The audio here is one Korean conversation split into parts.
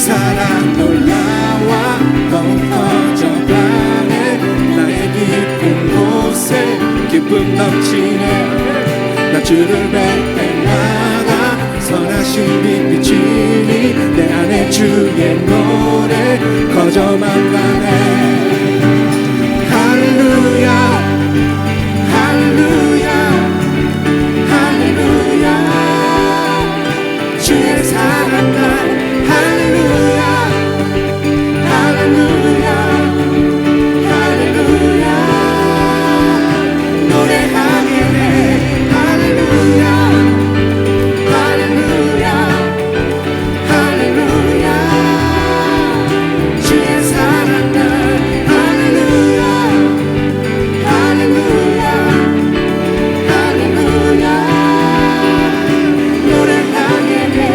사랑 놀라와 더욱 퍼져가네. 나의 깊은 곳에 기쁨 넘치네. 나 주를 뵐 때마다 선하심이 비치니 내 안에 주의 노래 커져만 가네. 할렐루야 할렐루야 할렐루야 주의 사랑 날 할렐루야 할렐루야 할렐루야 노래하게 해. 할렐루야 할렐루야 할렐루야 주의 사랑 날 할렐루야 할렐루야 할렐루야 노래하게 해.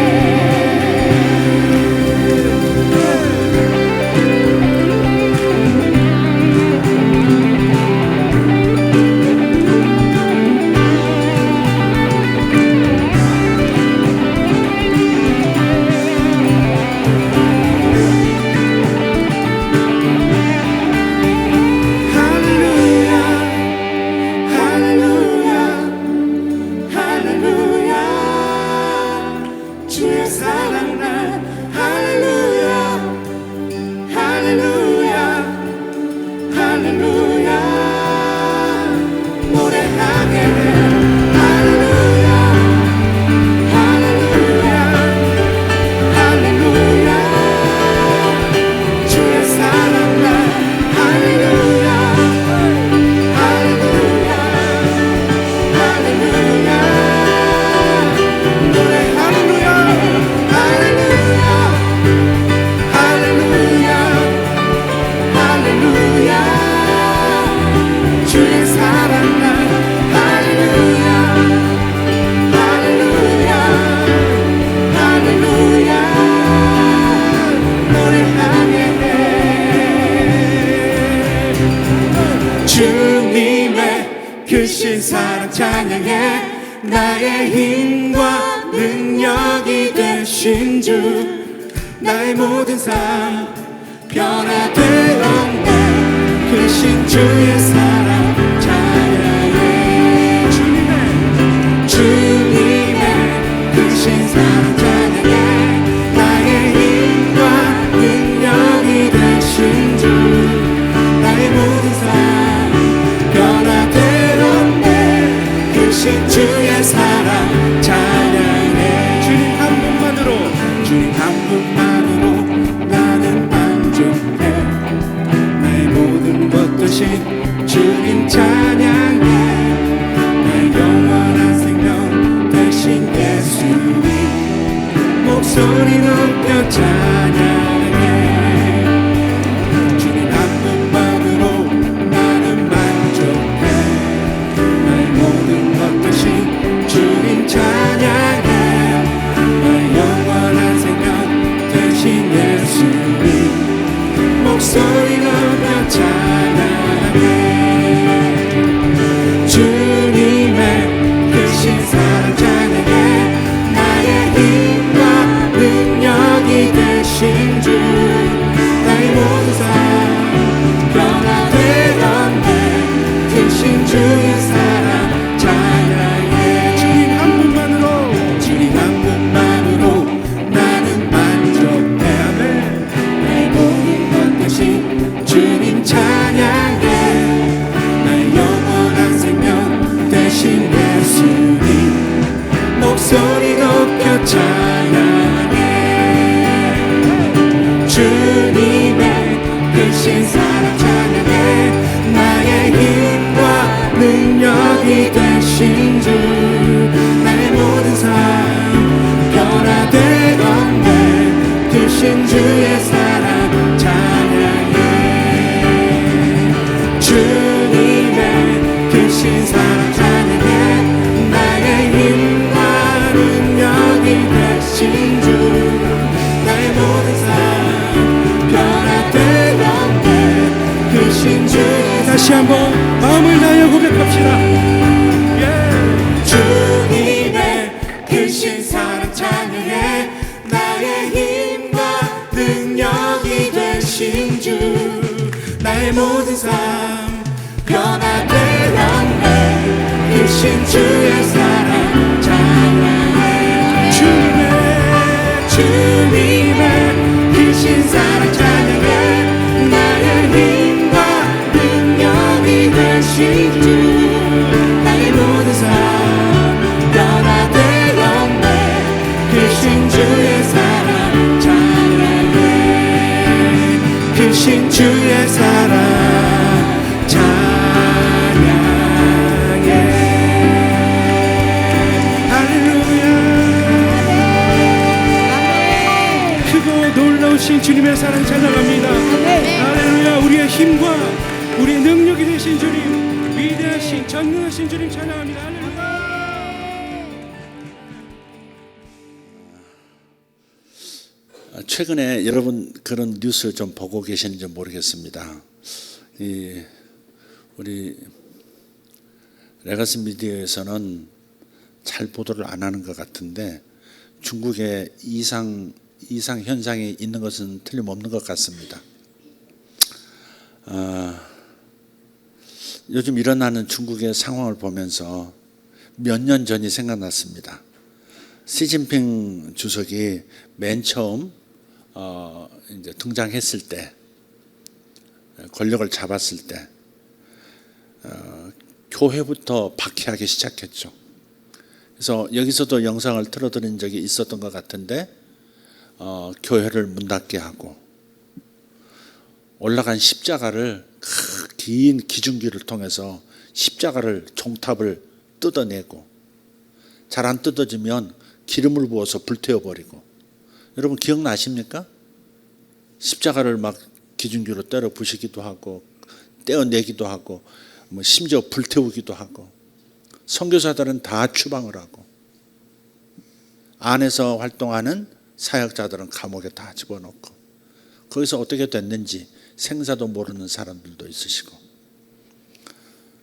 주님의 크신 사랑 찬양해. 나의 힘과 능력이 되신 주 나의 모든 삶 변화되었네. 크신 주의 사랑 찬양해. 주님의 크신 사랑 찬양해. 나의 힘과 능력이 되신 주 나의 모든 삶 변화되었네. 크신 주의 사랑 찬양해. 주님 한 분만으로 나는 만족해. 나의 모든 것 되신 주님 찬양해. 나의 영원한 생명 되신 예수님 목소리 높여 찬양해. 주님 찬양해. 나의 영원한 생명 되신 예수님 목소리 높여 찬양해. 주님의 크신 사랑 찬양해. 나의 힘과 능력이 되신 주 나의 모든 삶 변화되었네. 크신 주의 사랑 찬양해. 주님 찬양해. 나의 영원한 생명 되신 예수님 목소리 높여 찬양해. 주님의 크신 사랑 찬양해. 나의 힘과 능력이 되신 주 나의 모든 삶 변화되었네. 크신 주의 사랑 찬양해. 주님의 크신 사랑 찬양해. 나의 힘과 능력이 되신 주 나의 모든 삶 변화되었네. 크신 주 다시 한번 마음을 다하여 고백합시다. 주님의 크신 사랑 찬양해. 나의 힘과 모든 삶 변화되었네. 크신 주의 사랑 찬양해. 주님의 크신 사랑 찬양해. 나의 힘과 능력이 되신 주 나의 모든 삶 변화되었네. 크신 주의 사랑 찬양해. 크신 주의 사랑 찬양해. 할렐루야. 크고 놀라우신 주님의 사랑 찬양합니다. 할렐루야. 우리의 힘과 우리의 능력이 되신 주님, 위대하신 전능하신 주님 찬양합니다. 할렐루야. 최근에 여러분 그런 뉴스 좀 보고 계시는지 모르겠습니다. 우리 레가시 미디어에서는 잘 보도를 안 하는 것 같은데 중국에 이상 현상이 있는 것은 틀림없는 것 같습니다. 요즘 일어나는 중국의 상황을 보면서 몇 년 전이 생각났습니다. 시진핑 주석이 맨 처음 이제 등장했을 때, 권력을 잡았을 때 교회부터 박해하기 시작했죠. 그래서 여기서도 영상을 틀어드린 적이 있었던 것 같은데 교회를 문 닫게 하고 올라간 십자가를 긴 기중기를 통해서 십자가를 종탑을 뜯어내고 잘 안 뜯어지면 기름을 부어서 불태워버리고. 여러분 기억나십니까? 십자가를 막 기중기로 때려 부시기도 하고 떼어내기도 하고 뭐 심지어 불태우기도 하고 선교사들은 다 추방을 하고 안에서 활동하는 사역자들은 감옥에 다 집어넣고 거기서 어떻게 됐는지 생사도 모르는 사람들도 있으시고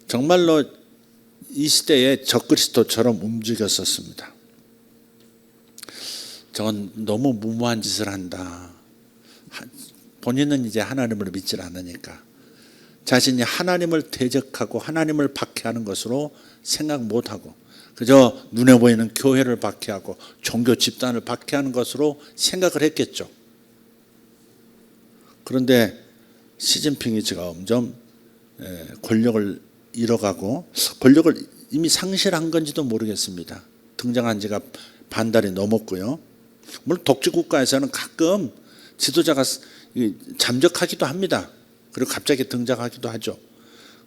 정말로 이 시대에 적그리스도처럼 움직였었습니다. 저건 너무 무모한 짓을 한다. 본인은 이제 하나님을 믿지 않으니까 자신이 하나님을 대적하고 하나님을 박해하는 것으로 생각 못하고 그저 눈에 보이는 교회를 박해하고 종교 집단을 박해하는 것으로 생각을 했겠죠. 그런데 시진핑이 점점 권력을 잃어가고 권력을 이미 상실한 건지도 모르겠습니다. 등장한 지가 반달이 넘었고요. 물론 독재국가에서는 가끔 지도자가 잠적하기도 합니다. 그리고 갑자기 등장하기도 하죠.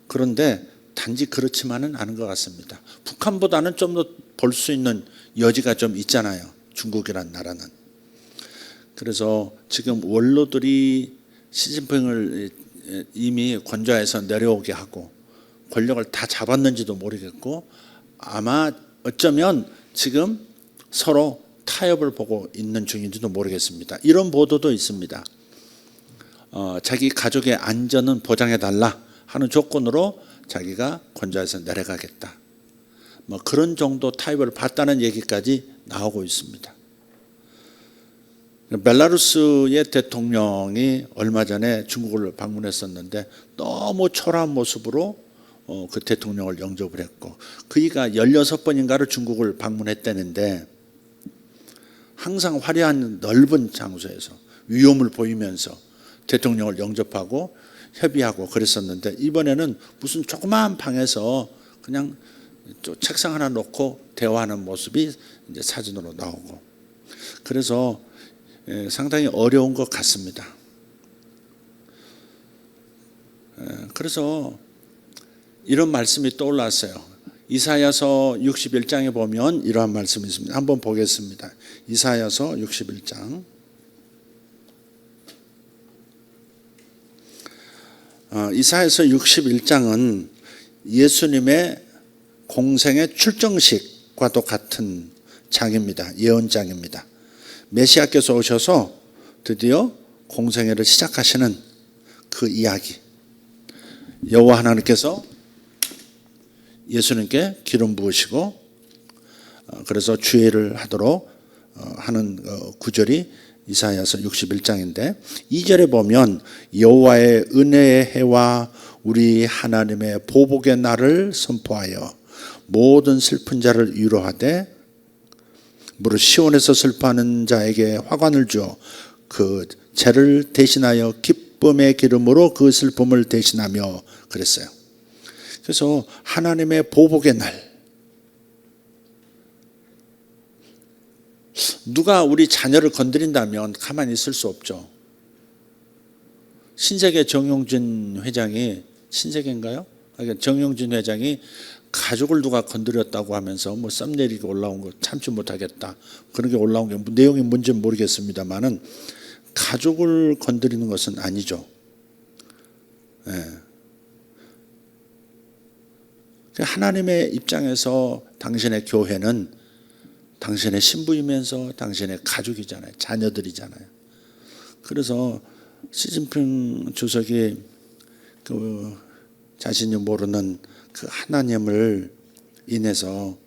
그런데 단지 그렇지만은 않은 것 같습니다. 북한보다는 좀 더 볼 수 있는 여지가 좀 있잖아요. 중국이란 나라는. 그래서 지금 원로들이 시진핑을 이미 권좌에서 내려오게 하고 권력을 다 잡았는지도 모르겠고 아마 어쩌면 지금 서로 타협을 보고 있는 중인지도 모르겠습니다. 이런 보도도 있습니다. 자기 가족의 안전은 보장해달라 하는 조건으로 자기가 권좌에서 내려가겠다. 뭐 그런 정도 타협을 봤다는 얘기까지 나오고 있습니다. 벨라루스의 대통령이 얼마 전에 중국을 방문했었는데 너무 초라한 모습으로 그 대통령을 영접을 했고 그이가 16번인가를 중국을 방문했다는데 항상 화려한 넓은 장소에서 위엄을 보이면서 대통령을 영접하고 협의하고 그랬었는데 이번에는 무슨 조그마한 방에서 그냥 책상 하나 놓고 대화하는 모습이 이제 사진으로 나오고 그래서 상당히 어려운 것 같습니다. 그래서 이런 말씀이 떠올랐어요. 이사야서 61장에 보면 이러한 말씀이 있습니다. 한번 보겠습니다. 이사야서 61장. 이사야서 61장은 예수님의 공생의 출정식과도 같은 장입니다. 예언장입니다. 메시아께서 오셔서 드디어 공생애를 시작하시는 그 이야기. 여호와 하나님께서 예수님께 기름 부으시고 그래서 주의를 하도록 하는 구절이 이사야서 61장인데 2절에 보면 여호와의 은혜의 해와 우리 하나님의 보복의 날을 선포하여 모든 슬픈 자를 위로하되 무릇 시온에서 슬퍼하는 자에게 화관을 주어 그 죄를 대신하여 기쁨의 기름으로 그 슬픔을 대신하며 그랬어요. 그래서 하나님의 보복의 날, 누가 우리 자녀를 건드린다면 가만히 있을 수 없죠. 신세계 정용진 회장이, 신세계인가요? 정용진 회장이 가족을 누가 건드렸다고 하면서 뭐 썸네일이 올라온 거 참지 못하겠다, 그런 게 올라온 게 내용이 뭔지는 모르겠습니다만은 가족을 건드리는 것은 아니죠. 하나님의 입장에서 당신의 교회는 당신의 신부이면서 당신의 가족이잖아요. 자녀들이잖아요. 그래서 시진핑 주석이 그 자신이 모르는 그 하나님을 인해서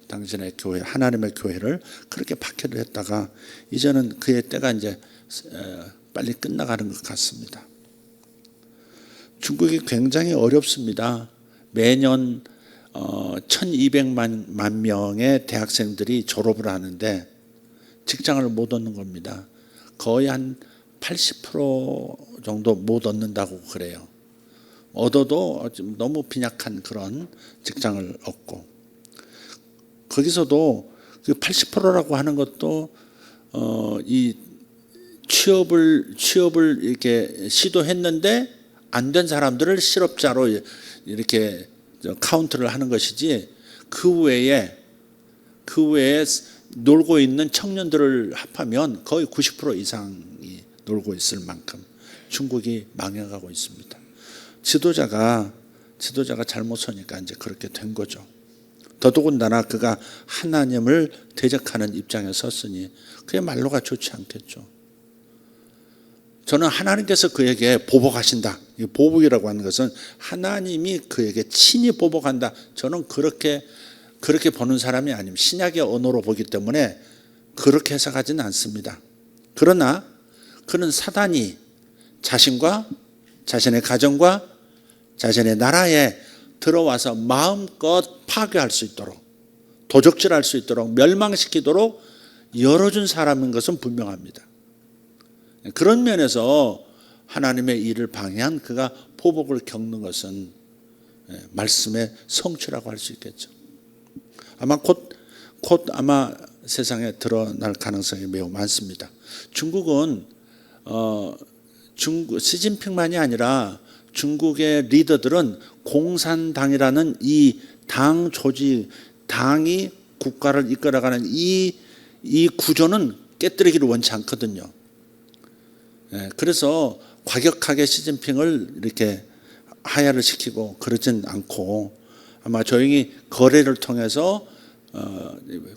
당신의 교회, 하나님의 교회를 그렇게 박해를 했다가 이제는 그의 때가 이제 빨리 끝나가는 것 같습니다. 중국이 굉장히 어렵습니다. 매년 1200만 명의 대학생들이 졸업을 하는데 직장을 못 얻는 겁니다. 거의 한 80% 정도 못 얻는다고 그래요. 얻어도 너무 빈약한 그런 직장을 얻고, 거기서도 그 80%라고 하는 것도 이 취업을 이렇게 시도했는데 안 된 사람들을 실업자로 이렇게 카운트를 하는 것이지, 그 외에 놀고 있는 청년들을 합하면 거의 90% 이상이 놀고 있을 만큼 중국이 망해가고 있습니다. 지도자가 잘못 서니까 이제 그렇게 된 거죠. 더더군다나 그가 하나님을 대적하는 입장에 섰으니 그의 말로가 좋지 않겠죠. 저는 하나님께서 그에게 보복하신다. 이 보복이라고 하는 것은 하나님이 그에게 친히 보복한다. 저는 그렇게 보는 사람이 아닙니다. 신약의 언어로 보기 때문에 그렇게 해석하지는 않습니다. 그러나 그는 사단이 자신과 자신의 가정과 자신의 나라에 들어와서 마음껏 파괴할 수 있도록, 도적질할 수 있도록, 멸망시키도록 열어준 사람인 것은 분명합니다. 그런 면에서 하나님의 일을 방해한 그가 보복을 겪는 것은 말씀의 성취라고 할 수 있겠죠. 아마 곧 아마 세상에 드러날 가능성이 매우 많습니다. 중국은 시진핑만이 아니라 중국의 리더들은 공산당이라는 이 당 조직, 당이 국가를 이끌어가는 이 구조는 깨뜨리기를 원치 않거든요. 그래서 과격하게 시진핑을 이렇게 하야를 시키고 그러진 않고, 아마 조용히 거래를 통해서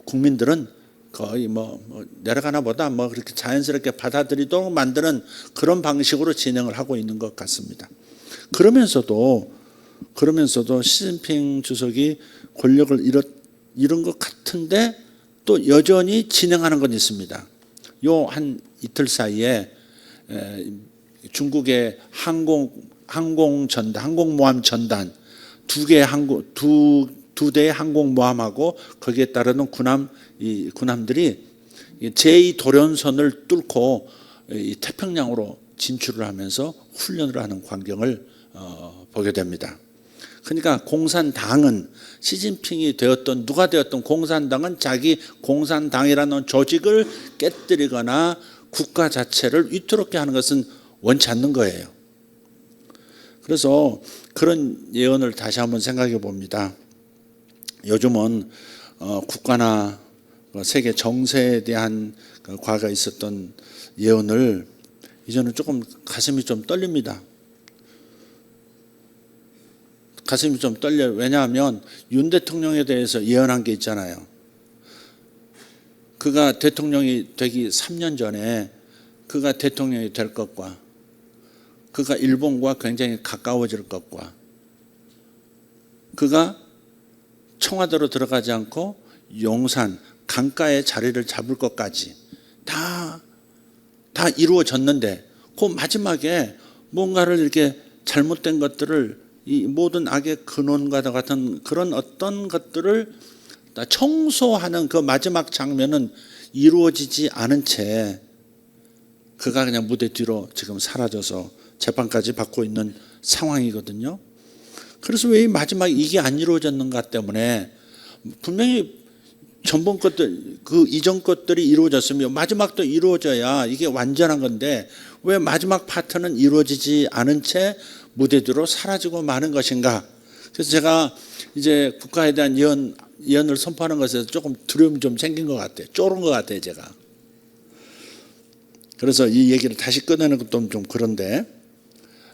국민들은 거의 뭐 내려가나 보다 뭐 그렇게 자연스럽게 받아들이도록 만드는 그런 방식으로 진행을 하고 있는 것 같습니다. 그러면서도 시진핑 주석이 권력을 잃은 것 같은데 또 여전히 진행하는 건 있습니다. 요 한 이틀 사이에 중국의 항공모함 전단 두 대의 항공모함하고 거기에 따르는 군함들이 제2 도련선을 뚫고 이 태평양으로 진출을 하면서 훈련을 하는 광경을 보게 됩니다. 그러니까 공산당은 시진핑이 되었던 누가 되었던 공산당은 자기 공산당이라는 조직을 깨뜨리거나 국가 자체를 위태롭게 하는 것은 원치 않는 거예요. 그래서 그런 예언을 다시 한번 생각해 봅니다. 요즘은 국가나 세계 정세에 대한 과거에 있었던 예언을 이제는 조금 가슴이 좀 떨립니다. 가슴이 좀 떨려요. 왜냐하면 윤 대통령에 대해서 예언한 게 있잖아요. 그가 대통령이 되기 3년 전에 그가 대통령이 될 것과 그가 일본과 굉장히 가까워질 것과 그가 청와대로 들어가지 않고 용산 강가에 자리를 잡을 것까지 다 다 이루어졌는데 그 마지막에 뭔가를 이렇게 잘못된 것들을 이 모든 악의 근원과 같은 그런 어떤 것들을 다 청소하는 그 마지막 장면은 이루어지지 않은 채 그가 그냥 무대 뒤로 지금 사라져서 재판까지 받고 있는 상황이거든요. 그래서 왜 마지막에 이게 안 이루어졌는가 때문에 분명히 전번 것들, 그 이전 것들이 이루어졌으며 마지막도 이루어져야 이게 완전한 건데 왜 마지막 파트는 이루어지지 않은 채 무대 뒤로 사라지고 마는 것인가? 그래서 제가 이제 국가에 대한 예언을 선포하는 것에서 조금 두려움이 좀 생긴 것 같아요. 쫄은 것 같아요, 제가. 그래서 이 얘기를 다시 꺼내는 것도 좀 그런데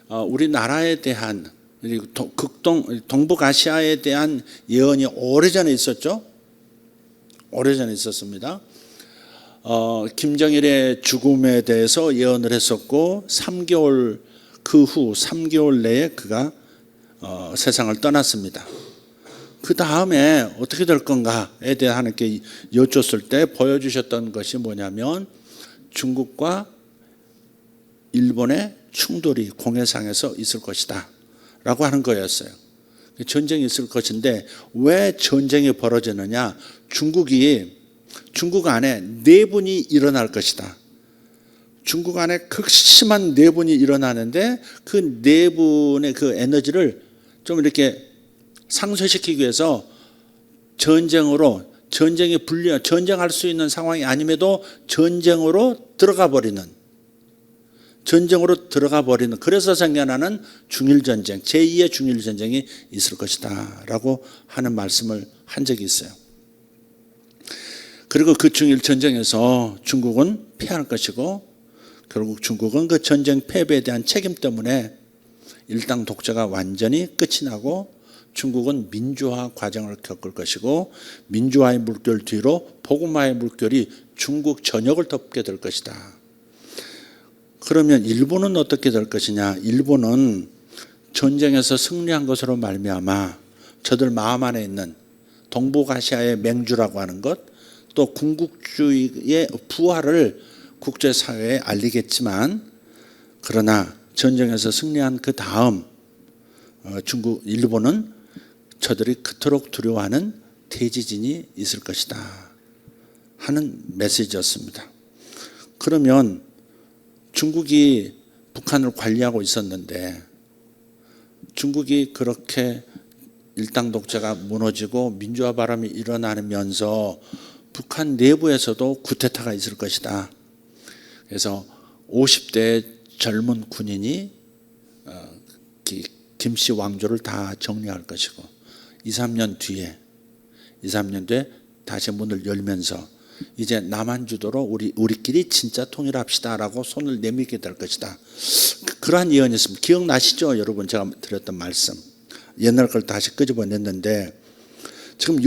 우리나라에 대한 동북아시아에 대한 예언이 오래전에 있었죠. 오래전에 있었습니다. 김정일의 죽음에 대해서 예언을 했었고 3개월 그 후 3개월 내에 그가 세상을 떠났습니다. 그 다음에 어떻게 될 건가에 대해 하나님께 여쭙을 때 보여주셨던 것이 뭐냐면 중국과 일본의 충돌이 공해상에서 있을 것이다 라고 하는 거였어요. 전쟁이 있을 것인데 왜 전쟁이 벌어지느냐? 중국 안에 내분이 일어날 것이다. 중국 안에 극심한 내분이 일어나는데 그 내분의 그 에너지를 좀 이렇게 상쇄시키기 위해서 전쟁할 수 있는 상황이 아님에도 전쟁으로 들어가 버리는 그래서 생겨나는 중일전쟁, 제2의 중일전쟁이 있을 것이다 라고 하는 말씀을 한 적이 있어요. 그리고 그 중일전쟁에서 중국은 패할 것이고 결국 중국은 그 전쟁 패배에 대한 책임 때문에 일당 독재가 완전히 끝이 나고 중국은 민주화 과정을 겪을 것이고 민주화의 물결 뒤로 복음화의 물결이 중국 전역을 덮게 될 것이다. 그러면 일본은 어떻게 될 것이냐? 일본은 전쟁에서 승리한 것으로 말미암아 저들 마음 안에 있는 동북아시아의 맹주라고 하는 것, 또 군국주의의 부활을 국제사회에 알리겠지만 그러나 전쟁에서 승리한 그 다음 일본은 저들이 그토록 두려워하는 대지진이 있을 것이다 하는 메시지였습니다. 그러면 중국이 북한을 관리하고 있었는데 중국이 그렇게 일당 독재가 무너지고 민주화 바람이 일어나면서 북한 내부에서도 쿠데타가 있을 것이다. 그래서 50대 젊은 군인이 김씨 왕조를 다 정리할 것이고 2, 3년 뒤에 다시 문을 열면서 이제 남한 주도로 우리끼리 진짜 통일합시다라고 손을 내밀게 될 것이다. 그러한 예언이 있습니다. 기억나시죠? 여러분 제가 드렸던 말씀. 옛날 걸 다시 끄집어냈는데 지금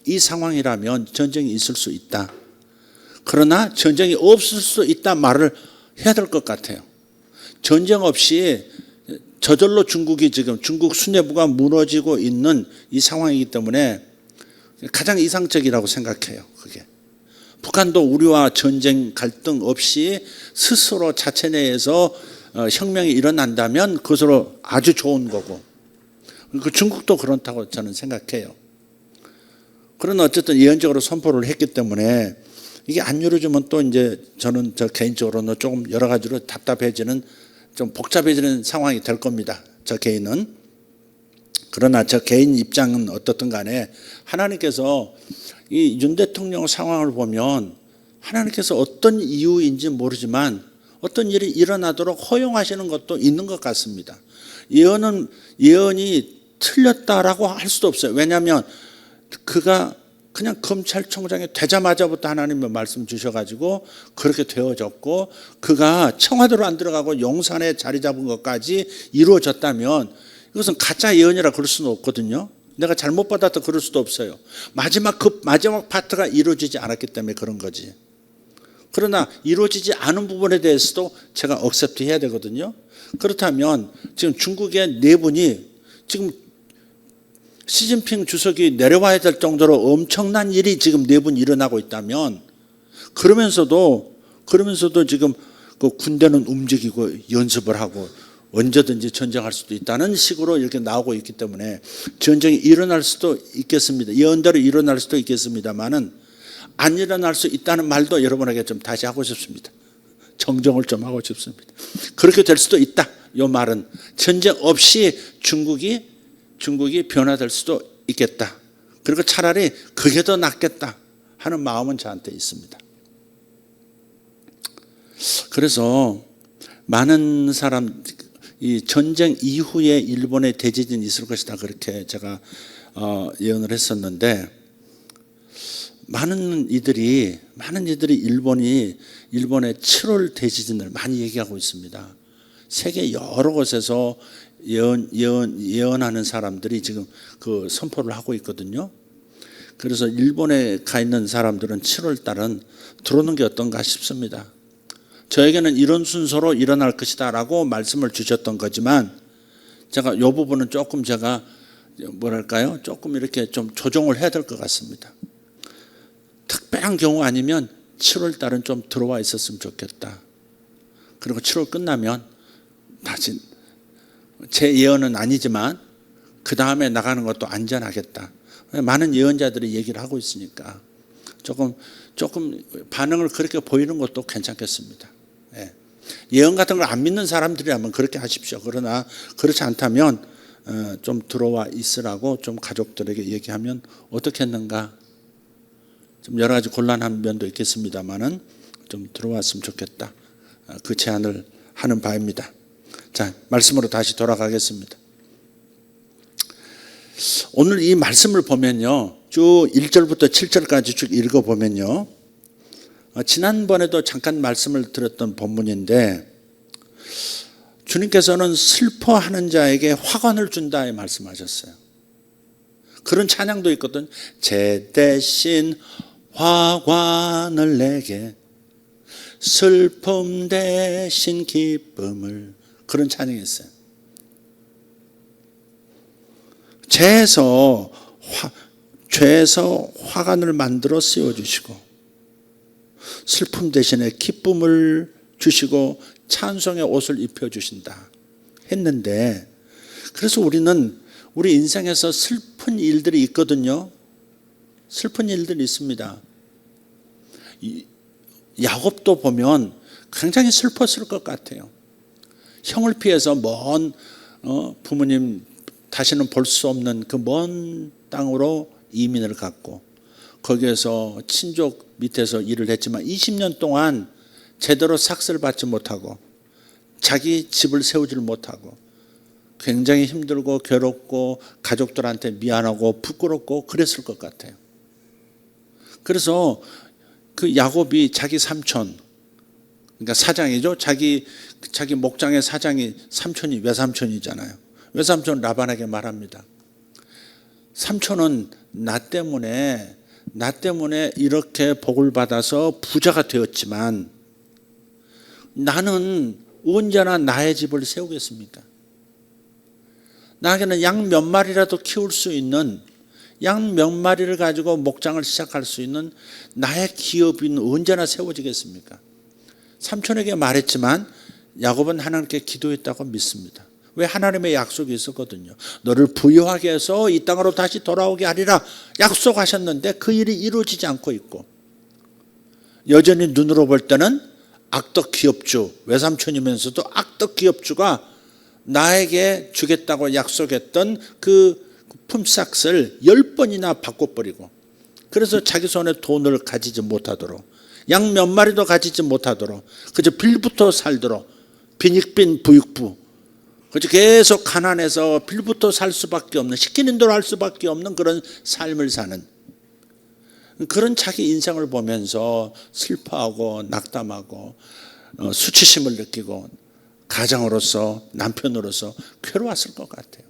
이 상황이라면 전쟁이 있을 수 있다. 그러나 전쟁이 없을 수 있다 말을 해야 될 것 같아요. 전쟁 없이 저절로 중국 수뇌부가 무너지고 있는 이 상황이기 때문에 가장 이상적이라고 생각해요. 그게 북한도 우리와 전쟁 갈등 없이 스스로 자체 내에서 혁명이 일어난다면 그것으로 아주 좋은 거고 중국도 그렇다고 저는 생각해요. 그러나 어쨌든 예언적으로 선포를 했기 때문에 이게 안 이루어지면 또 이제 저는 개인적으로는 조금 여러 가지로 답답해지는 좀 복잡해지는 상황이 될 겁니다. 저 개인은. 그러나 저 개인 입장은 어떻든 간에 하나님께서 이 윤 대통령 상황을 보면 하나님께서 어떤 이유인지 모르지만 어떤 일이 일어나도록 허용하시는 것도 있는 것 같습니다. 예언이 틀렸다라고 할 수도 없어요. 왜냐하면 그가 그냥 검찰총장이 되자마자부터 하나님의 말씀 주셔가지고 그렇게 되어졌고 그가 청와대로 안 들어가고 용산에 자리 잡은 것까지 이루어졌다면 이것은 가짜 예언이라 그럴 수는 없거든요. 내가 잘못 받았다 그럴 수도 없어요. 마지막 파트가 이루어지지 않았기 때문에 그런 거지. 그러나 이루어지지 않은 부분에 대해서도 제가 억셉트 해야 되거든요. 그렇다면 지금 중국의 내분이 지금 시진핑 주석이 내려와야 될 정도로 엄청난 일이 지금 내분이 일어나고 있다면 그러면서도 그러면서도 지금 그 군대는 움직이고 연습을 하고 언제든지 전쟁할 수도 있다는 식으로 이렇게 나오고 있기 때문에 전쟁이 일어날 수도 있겠습니다. 예언대로 일어날 수도 있겠습니다만은 안 일어날 수 있다는 말도 여러분에게 좀 다시 하고 싶습니다. 정정을 좀 하고 싶습니다. 그렇게 될 수도 있다. 이 말은 전쟁 없이 중국이 변화될 수도 있겠다. 그리고 차라리 그게 더 낫겠다 하는 마음은 저한테 있습니다. 그래서 많은 사람 이 전쟁 이후에 일본에 대지진이 있을 것이다 그렇게 제가 예언을 했었는데 많은 이들이 일본의 7월 대지진을 많이 얘기하고 있습니다. 세계 여러 곳에서 예언하는 사람들이 지금 그 선포를 하고 있거든요. 그래서 일본에 가 있는 사람들은 7월 달은 들어오는 게 어떤가 싶습니다. 저에게는 이런 순서로 일어날 것이다 라고 말씀을 주셨던 거지만 제가 이 부분은 조금 제가 조금 이렇게 좀 조정을 해야 될 것 같습니다. 특별한 경우 아니면 7월 달은 좀 들어와 있었으면 좋겠다. 그리고 7월 끝나면 다시 제 예언은 아니지만 그 다음에 나가는 것도 안전하겠다. 많은 예언자들이 얘기를 하고 있으니까 조금 반응을 그렇게 보이는 것도 괜찮겠습니다. 예언 같은 걸 안 믿는 사람들이라면 그렇게 하십시오. 그러나 그렇지 않다면 좀 들어와 있으라고 좀 가족들에게 얘기하면 어떻겠는가. 좀 여러 가지 곤란한 면도 있겠습니다만은 좀 들어왔으면 좋겠다. 그 제안을 하는 바입니다. 자, 말씀으로 다시 돌아가겠습니다. 오늘 이 말씀을 보면요, 쭉 1절부터 7절까지 쭉 읽어보면요, 지난번에도 잠깐 말씀을 드렸던 본문인데 주님께서는 슬퍼하는 자에게 화관을 준다 이 말씀하셨어요. 그런 찬양도 있거든. 제 대신 화관을 내게 슬픔 대신 기쁨을, 그런 찬양이 있어요. 죄에서 화관을 만들어 씌워주시고 슬픔 대신에 기쁨을 주시고 찬송의 옷을 입혀주신다 했는데, 그래서 우리는 우리 인생에서 슬픈 일들이 있거든요. 슬픈 일들이 있습니다. 야곱도 보면 굉장히 슬펐을 것 같아요. 형을 피해서 먼 부모님 다시는 볼 수 없는 그 먼 땅으로 이민을 갔고 거기에서 친족 밑에서 일을 했지만 20년 동안 제대로 삭스를 받지 못하고 자기 집을 세우지를 못하고 굉장히 힘들고 괴롭고 가족들한테 미안하고 부끄럽고 그랬을 것 같아요. 그래서 그 야곱이 자기 삼촌, 그러니까 사장이죠. 자기 목장의 사장이 삼촌이 외삼촌이잖아요. 외삼촌 라반에게 말합니다. 삼촌은 나 때문에 이렇게 복을 받아서 부자가 되었지만 나는 언제나 나의 집을 세우겠습니까? 나에게는 양 몇 마리라도 키울 수 있는, 양 몇 마리를 가지고 목장을 시작할 수 있는 나의 기업은 언제나 세워지겠습니까? 삼촌에게 말했지만 야곱은 하나님께 기도했다고 믿습니다. 왜? 하나님의 약속이 있었거든요. 너를 부유하게 해서 이 땅으로 다시 돌아오게 하리라 약속하셨는데 그 일이 이루어지지 않고 있고, 여전히 눈으로 볼 때는 악덕 기업주, 외삼촌이면서도 악덕 기업주가 나에게 주겠다고 약속했던 그 품삯을 10번이나 바꿔버리고, 그래서 자기 손에 돈을 가지지 못하도록, 양 몇 마리도 가지지 못하도록 그저 빌부터 살도록, 빈익빈 부익부, 그저 계속 가난해서 빌부터 살 수밖에 없는, 시키는 대로 할 수밖에 없는 그런 삶을 사는, 그런 자기 인생을 보면서 슬퍼하고 낙담하고 수치심을 느끼고 가장으로서 남편으로서 괴로웠을 것 같아요.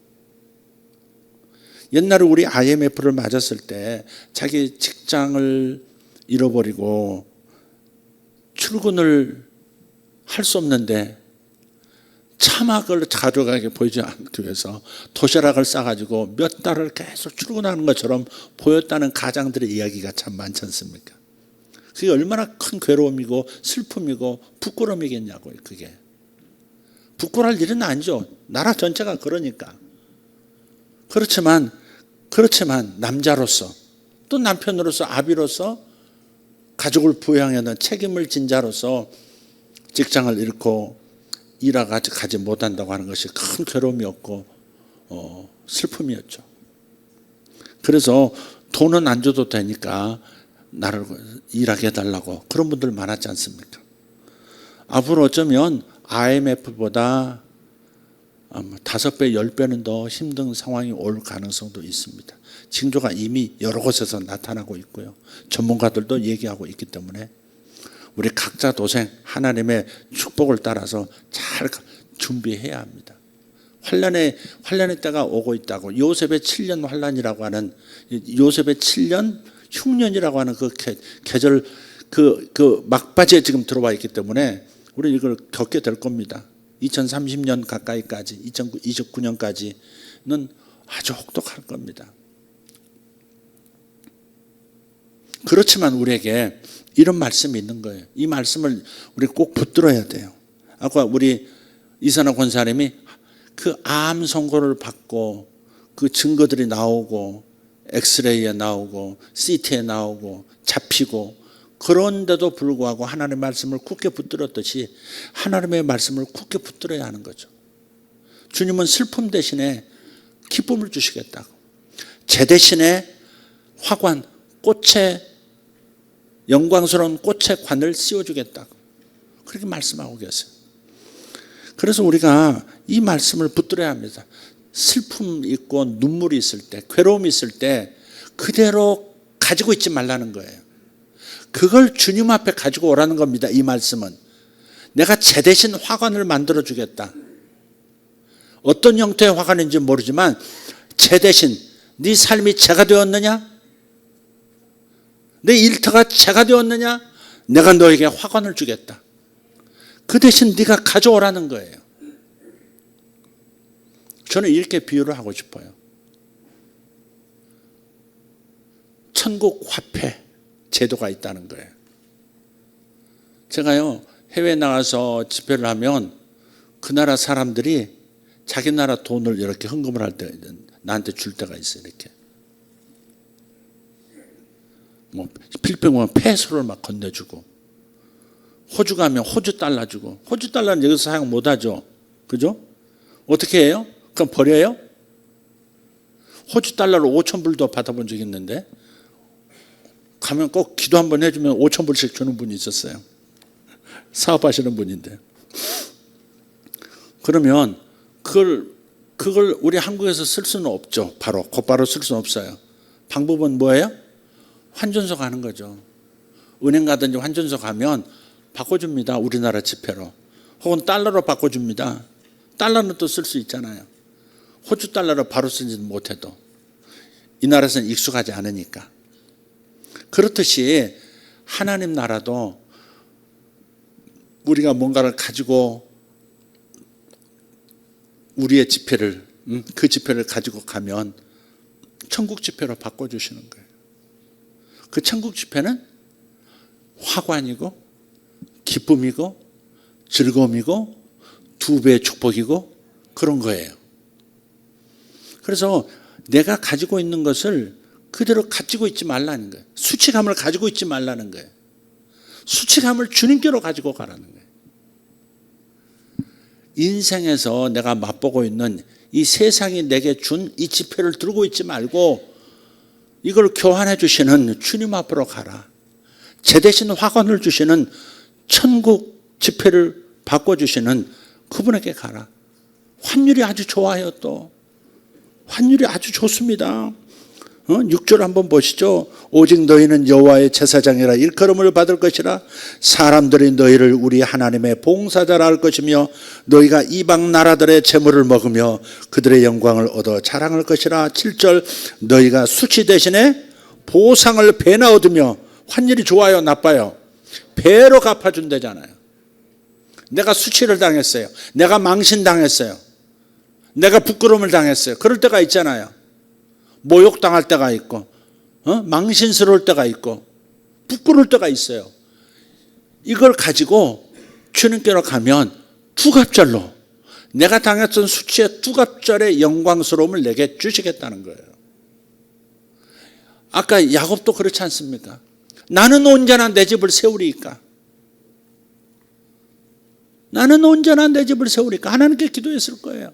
옛날에 우리 IMF를 맞았을 때 자기 직장을 잃어버리고 출근을 할 수 없는데 차막을 가져가게 보이지 않기 위해서 도시락을 싸가지고 몇 달을 계속 출근하는 것처럼 보였다는 가장들의 이야기가 참 많지 않습니까? 그게 얼마나 큰 괴로움이고 슬픔이고 부끄러움이겠냐고요. 그게 부끄러울 일은 아니죠. 나라 전체가 그러니까. 그렇지만 남자로서 또 남편으로서 아비로서 가족을 부양하는 책임을 진 자로서 직장을 잃고 일하지 가지 못한다고 하는 것이 큰 괴로움이었고 슬픔이었죠. 그래서 돈은 안 줘도 되니까 나를 일하게 해달라고 그런 분들 많았지 않습니까? 앞으로 어쩌면 IMF보다 아마 5배, 10배는 더 힘든 상황이 올 가능성도 있습니다. 징조가 이미 여러 곳에서 나타나고 있고요. 전문가들도 얘기하고 있기 때문에 우리 각자 도생 하나님의 축복을 따라서 잘 준비해야 합니다. 환란의 때가 오고 있다고 요셉의 7년 환란이라고 하는 요셉의 7년 흉년이라고 하는 그 계절 그 막바지에 지금 들어와 있기 때문에 우리는 이걸 겪게 될 겁니다. 2030년 가까이까지 2029년까지는 아주 혹독할 겁니다. 그렇지만 우리에게 이런 말씀이 있는 거예요. 이 말씀을 우리 꼭 붙들어야 돼요. 아까 우리 이선화 권사님이 그 암 선고를 받고 그 증거들이 나오고 엑스레이에 나오고 CT에 나오고 잡히고 그런데도 불구하고 하나님의 말씀을 굳게 붙들었듯이 하나님의 말씀을 굳게 붙들어야 하는 거죠. 주님은 슬픔 대신에 기쁨을 주시겠다고. 제 대신에 화관, 꽃에 영광스러운 꽃의 관을 씌워주겠다고 그렇게 말씀하고 계세요. 그래서 우리가 이 말씀을 붙들어야 합니다. 슬픔 있고 눈물이 있을 때, 괴로움이 있을 때 그대로 가지고 있지 말라는 거예요. 그걸 주님 앞에 가지고 오라는 겁니다. 이 말씀은 내가 제 대신 화관을 만들어 주겠다. 어떤 형태의 화관인지 모르지만 제 대신 네 삶이 죄가 되었느냐? 내 일터가 죄가 되었느냐? 내가 너에게 화관을 주겠다. 그 대신 네가 가져오라는 거예요. 저는 이렇게 비유를 하고 싶어요. 천국 화폐 제도가 있다는 거예요. 제가요 해외에 나가서 집회를 하면 그 나라 사람들이 자기 나라 돈을 이렇게 헌금을 할 때 나한테 줄 때가 있어요. 이렇게 뭐 필리핀 가면 페소를 막 건네주고, 호주 가면 호주 달러 주고. 호주 달러는 여기서 사용 못하죠. 그죠? 어떻게 해요? 그럼 버려요? 호주 달러로 5,000불도 받아본 적이 있는데 가면 꼭 기도 한번 해주면 5,000불씩 주는 분이 있었어요. 사업하시는 분인데. 그러면 그걸 우리 한국에서 쓸 수는 없죠. 곧바로 쓸 수는 없어요. 방법은 뭐예요? 환전소 가는 거죠. 은행 가든지 환전소 가면 바꿔줍니다. 우리나라 지폐로. 혹은 달러로 바꿔줍니다. 달러는 또 쓸 수 있잖아요. 호주 달러로 바로 쓰지는 못해도 이 나라에서는 익숙하지 않으니까. 그렇듯이 하나님 나라도 우리가 뭔가를 가지고 우리의 지폐를 그 지폐를 가지고 가면 천국 지폐로 바꿔주시는 거예요. 그 천국 지폐는 화관이고 기쁨이고 즐거움이고 2배의 축복이고 그런 거예요. 그래서 내가 가지고 있는 것을 그대로 가지고 있지 말라는 거예요. 수치감을 가지고 있지 말라는 거예요. 수치감을 주님께로 가지고 가라는 거예요. 인생에서 내가 맛보고 있는 이 세상이 내게 준 이 지폐를 들고 있지 말고 이걸 교환해 주시는 주님 앞으로 가라. 제 대신 화관을 주시는 천국 지폐를 바꿔주시는 그분에게 가라. 환율이 아주 좋아요. 또 환율이 아주 좋습니다. 6절 한번 보시죠. 오직 너희는 여호와의 제사장이라 일컬음을 받을 것이라. 사람들이 너희를 우리 하나님의 봉사자라 할 것이며 너희가 이방 나라들의 재물을 먹으며 그들의 영광을 얻어 자랑할 것이라. 7절 너희가 수치 대신에 보상을 배나 얻으며. 환율이 좋아요 나빠요? 배로 갚아준다잖아요. 내가 수치를 당했어요. 내가 망신당했어요. 내가 부끄러움을 당했어요. 그럴 때가 있잖아요. 모욕당할 때가 있고 망신스러울 때가 있고 부끄러울 때가 있어요. 이걸 가지고 주님께로 가면 두갑절로 내가 당했던 수치의 두갑절의 영광스러움을 내게 주시겠다는 거예요. 아까 야곱도 그렇지 않습니까? 나는 온전한 내 집을 세우리이까. 나는 온전한 내 집을 세우리까. 하나님께 기도했을 거예요.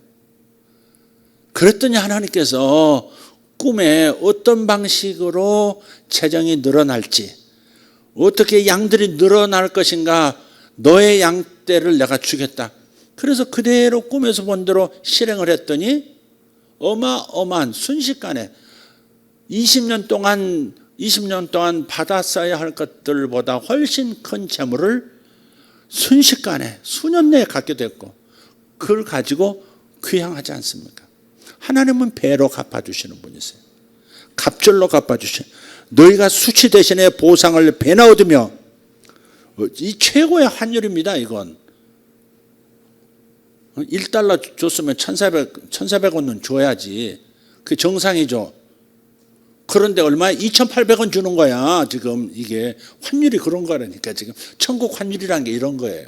그랬더니 하나님께서 꿈에 어떤 방식으로 재정이 늘어날지, 어떻게 양들이 늘어날 것인가, 너의 양떼를 내가 주겠다. 그래서 그대로 꿈에서 본 대로 실행을 했더니 어마어마한 순식간에 20년 동안 받았어야 할 것들보다 훨씬 큰 재물을 순식간에 수년 내에 갖게 됐고, 그걸 가지고 귀향하지 않습니까? 하나님은 배로 갚아주시는 분이세요. 갑절로 갚아주시는, 너희가 수치 대신에 보상을 배나 얻으며, 이 최고의 환율입니다. 이건 1달러 줬으면 1,400원은 줘야지. 그게 정상이죠. 그런데 얼마에 2,800원 주는 거야. 지금 이게 환율이 그런 거라니까. 지금 천국 환율이라는 게 이런 거예요.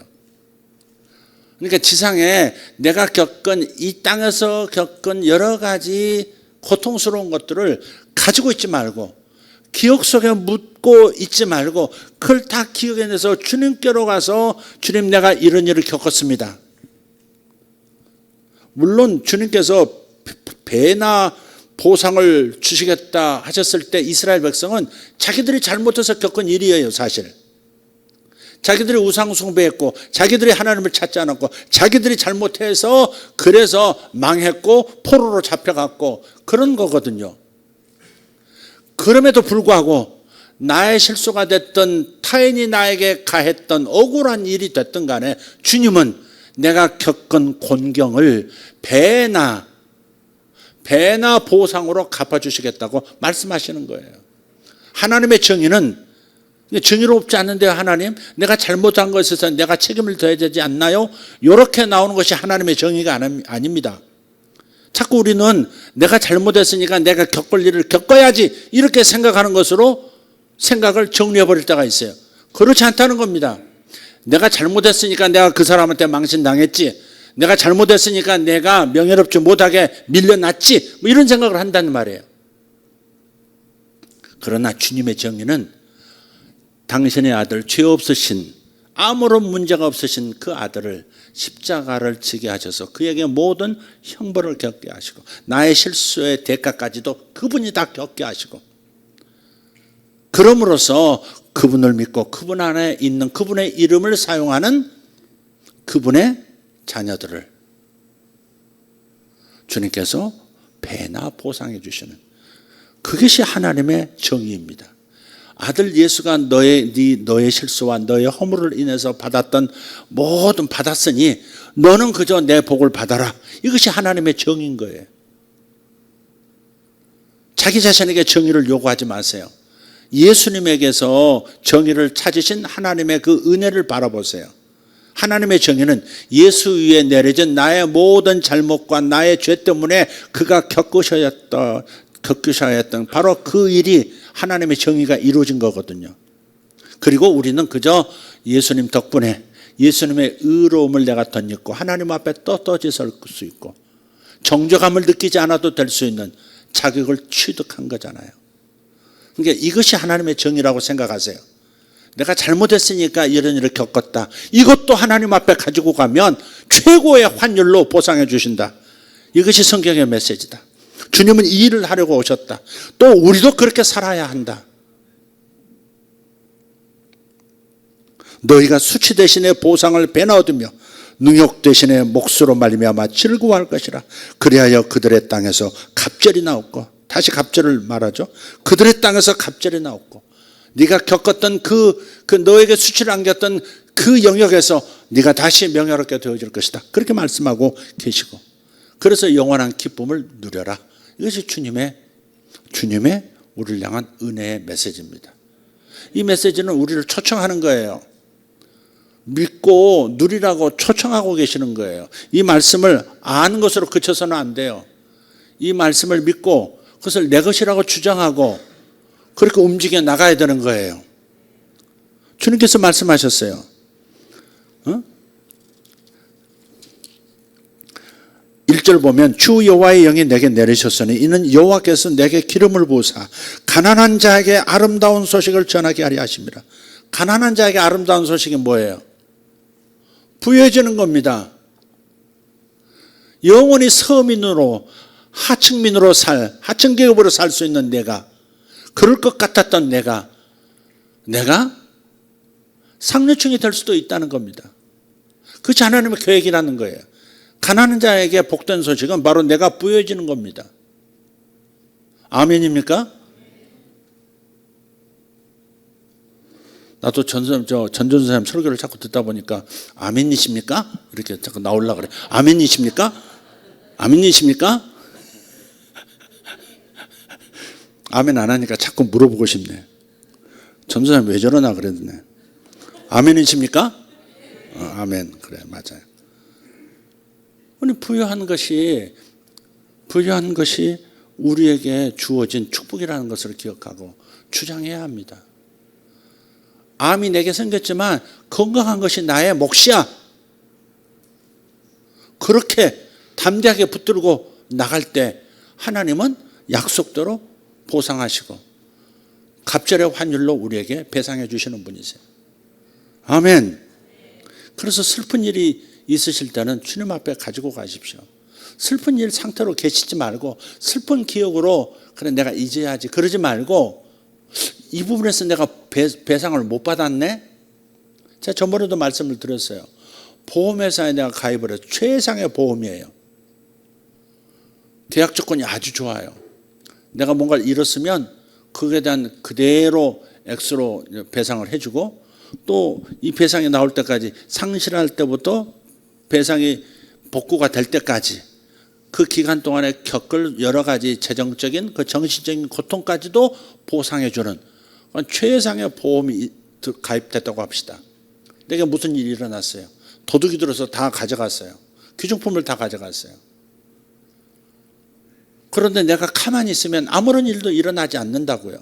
그러니까 지상에 내가 겪은, 이 땅에서 겪은 여러 가지 고통스러운 것들을 가지고 있지 말고, 기억 속에 묻고 있지 말고, 그걸 다 기억해내서 주님께로 가서, 주님 내가 이런 일을 겪었습니다. 물론 주님께서 배나 보상을 주시겠다 하셨을 때 이스라엘 백성은 자기들이 잘못해서 겪은 일이에요. 사실 자기들이 우상 숭배했고, 자기들이 하나님을 찾지 않았고, 자기들이 잘못해서 그래서 망했고 포로로 잡혀갔고 그런 거거든요. 그럼에도 불구하고 나의 실수가 됐던, 타인이 나에게 가했던 억울한 일이 됐든 간에 주님은 내가 겪은 곤경을 배나 보상으로 갚아주시겠다고 말씀하시는 거예요. 하나님의 정의는 정의롭지 않은데요. 하나님, 내가 잘못한 것에 있어서 내가 책임을 져야 되지 않나요? 이렇게 나오는 것이 하나님의 정의가 아닙니다. 자꾸 우리는 내가 잘못했으니까 내가 겪을 일을 겪어야지 이렇게 생각하는 것으로 생각을 정리해버릴 때가 있어요. 그렇지 않다는 겁니다. 내가 잘못했으니까 내가 그 사람한테 망신당했지, 내가 잘못했으니까 내가 명예롭지 못하게 밀려났지, 뭐 이런 생각을 한다는 말이에요. 그러나 주님의 정의는 당신의 아들, 죄 없으신, 아무런 문제가 없으신 그 아들을 십자가를 지게 하셔서 그에게 모든 형벌을 겪게 하시고, 나의 실수의 대가까지도 그분이 다 겪게 하시고, 그럼으로써 그분을 믿고 그분 안에 있는 그분의 이름을 사용하는 그분의 자녀들을 주님께서 배나 보상해 주시는, 그것이 하나님의 정의입니다. 아들 예수가 너의 실수와 너의 허물을 인해서 받았던 모든 받았으니 너는 그저 내 복을 받아라. 이것이 하나님의 정의인 거예요. 자기 자신에게 정의를 요구하지 마세요. 예수님에게서 정의를 찾으신 하나님의 그 은혜를 바라보세요. 하나님의 정의는 예수 위에 내려진 나의 모든 잘못과 나의 죄 때문에 그가 겪으셔야 했던 바로 그 일이 하나님의 정의가 이루어진 거거든요. 그리고 우리는 그저 예수님 덕분에 예수님의 의로움을 내가 덧입고 하나님 앞에 떳떳이 설 수 있고 정죄감을 느끼지 않아도 될 수 있는 자격을 취득한 거잖아요. 그러니까 이것이 하나님의 정의라고 생각하세요. 내가 잘못했으니까 이런 일을 겪었다. 이것도 하나님 앞에 가지고 가면 최고의 환율로 보상해 주신다. 이것이 성경의 메시지다. 주님은 이 일을 하려고 오셨다. 또 우리도 그렇게 살아야 한다. 너희가 수치 대신에 보상을 배나 얻으며 능욕 대신에 몫으로 말미암아 즐거워할 것이라. 그리하여 그들의 땅에서 갑절이 나옵고, 다시 갑절을 말하죠. 그들의 땅에서 갑절이 나옵고, 네가 겪었던 그 너에게 수치를 안겼던 그 영역에서 네가 다시 명예롭게 되어질 것이다. 그렇게 말씀하고 계시고, 그래서 영원한 기쁨을 누려라. 이것이 주님의 우리를 향한 은혜의 메시지입니다. 이 메시지는 우리를 초청하는 거예요. 믿고 누리라고 초청하고 계시는 거예요. 이 말씀을 아는 것으로 그쳐서는 안 돼요. 이 말씀을 믿고 그것을 내 것이라고 주장하고 그렇게 움직여 나가야 되는 거예요. 주님께서 말씀하셨어요. 1절 보면 주 여호와의 영이 내게 내리셨으니 이는 여호와께서 내게 기름을 부으사 가난한 자에게 아름다운 소식을 전하게 하려 하심이라. 가난한 자에게 아름다운 소식이 뭐예요? 부여해지는 겁니다. 영원히 서민으로 하층민으로 하층계급으로 살 수 있는 내가, 그럴 것 같았던 내가 상류층이 될 수도 있다는 겁니다. 그것이 하나님의 계획이라는 거예요. 가난한 자에게 복된 소식은 바로 내가 부여해지는 겁니다. 아멘입니까? 나도 전전사님 설교를 자꾸 듣다 보니까 아멘이십니까? 이렇게 자꾸 나오려고 그래. 아멘이십니까? 아멘이십니까? 아멘 안 하니까 자꾸 물어보고 싶네. 전전사님 왜 저러나 그랬네. 아멘이십니까? 아멘. 그래, 맞아요. 아니, 부여한 것이 우리에게 주어진 축복이라는 것을 기억하고 주장해야 합니다. 암이 내게 생겼지만 건강한 것이 나의 몫이야. 그렇게 담대하게 붙들고 나갈 때 하나님은 약속대로 보상하시고 갑절의 환율로 우리에게 배상해 주시는 분이세요. 아멘. 그래서 슬픈 일이 있으실 때는 주님 앞에 가지고 가십시오. 슬픈 일 상태로 계시지 말고 슬픈 기억으로 그래 내가 잊어야지 그러지 말고 이 부분에서 내가 배상을 못 받았네? 제가 저번에도 말씀을 드렸어요. 보험회사에 내가 가입을 해서 최상의 보험이에요. 계약 조건이 아주 좋아요. 내가 뭔가를 잃었으면 그에 대한 그대로 액수로 배상을 해주고 또 이 배상이 나올 때까지 상실할 때부터 배상이 복구가 될 때까지 그 기간 동안에 겪을 여러 가지 재정적인 그 정신적인 고통까지도 보상해 주는 최상의 보험이 가입됐다고 합시다. 내게 무슨 일이 일어났어요. 도둑이 들어서 다 가져갔어요. 귀중품을 다 가져갔어요. 그런데 내가 가만히 있으면 아무런 일도 일어나지 않는다고요.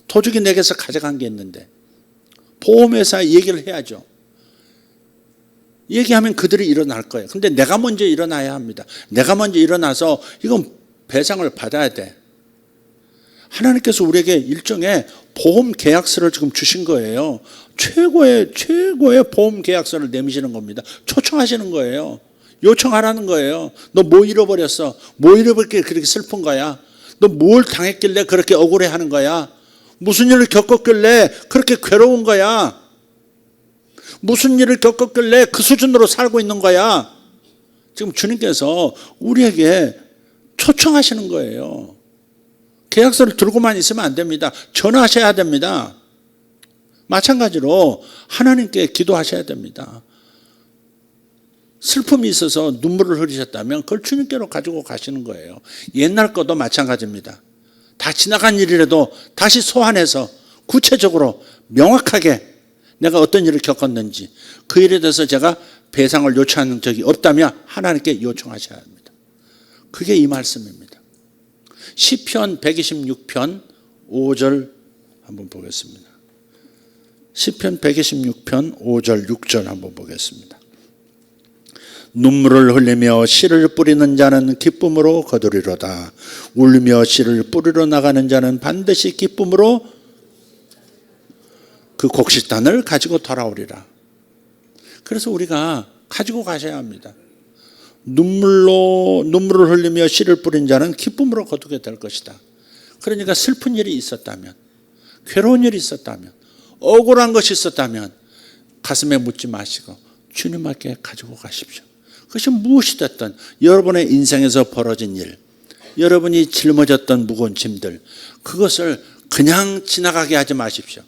도둑이 내게서 가져간 게 있는데 보험회사에 얘기를 해야죠. 얘기하면 그들이 일어날 거예요. 근데 내가 먼저 일어나야 합니다. 내가 먼저 일어나서 이건 배상을 받아야 돼. 하나님께서 우리에게 일종의 보험 계약서를 지금 주신 거예요. 최고의 보험 계약서를 내미시는 겁니다. 초청하시는 거예요. 요청하라는 거예요. 너 뭐 잃어버렸어? 뭐 잃어버렸길래 그렇게 슬픈 거야? 너 뭘 당했길래 그렇게 억울해하는 거야? 무슨 일을 겪었길래 그렇게 괴로운 거야? 무슨 일을 겪었길래 그 수준으로 살고 있는 거야? 지금 주님께서 우리에게 초청하시는 거예요. 계약서를 들고만 있으면 안 됩니다. 전화하셔야 됩니다. 마찬가지로 하나님께 기도하셔야 됩니다. 슬픔이 있어서 눈물을 흘리셨다면 그걸 주님께로 가지고 가시는 거예요. 옛날 것도 마찬가지입니다. 다 지나간 일이라도 다시 소환해서 구체적으로 명확하게 내가 어떤 일을 겪었는지 그 일에 대해서 제가 배상을 요청한 적이 없다면 하나님께 요청하셔야 합니다. 그게 이 말씀입니다. 시편 126편 5절 한번 보겠습니다. 시편 126편 5절 6절 한번 보겠습니다. 눈물을 흘리며 씨를 뿌리는 자는 기쁨으로 거두리로다. 울며 씨를 뿌리러 나가는 자는 반드시 기쁨으로 그 곡식단을 가지고 돌아오리라. 그래서 우리가 가지고 가셔야 합니다. 눈물을 흘리며 씨를 뿌린 자는 기쁨으로 거두게 될 것이다. 그러니까 슬픈 일이 있었다면, 괴로운 일이 있었다면, 억울한 것이 있었다면 가슴에 묻지 마시고 주님 앞에 가지고 가십시오. 그것이 무엇이 됐든 여러분의 인생에서 벌어진 일, 여러분이 짊어졌던 무거운 짐들, 그것을 그냥 지나가게 하지 마십시오.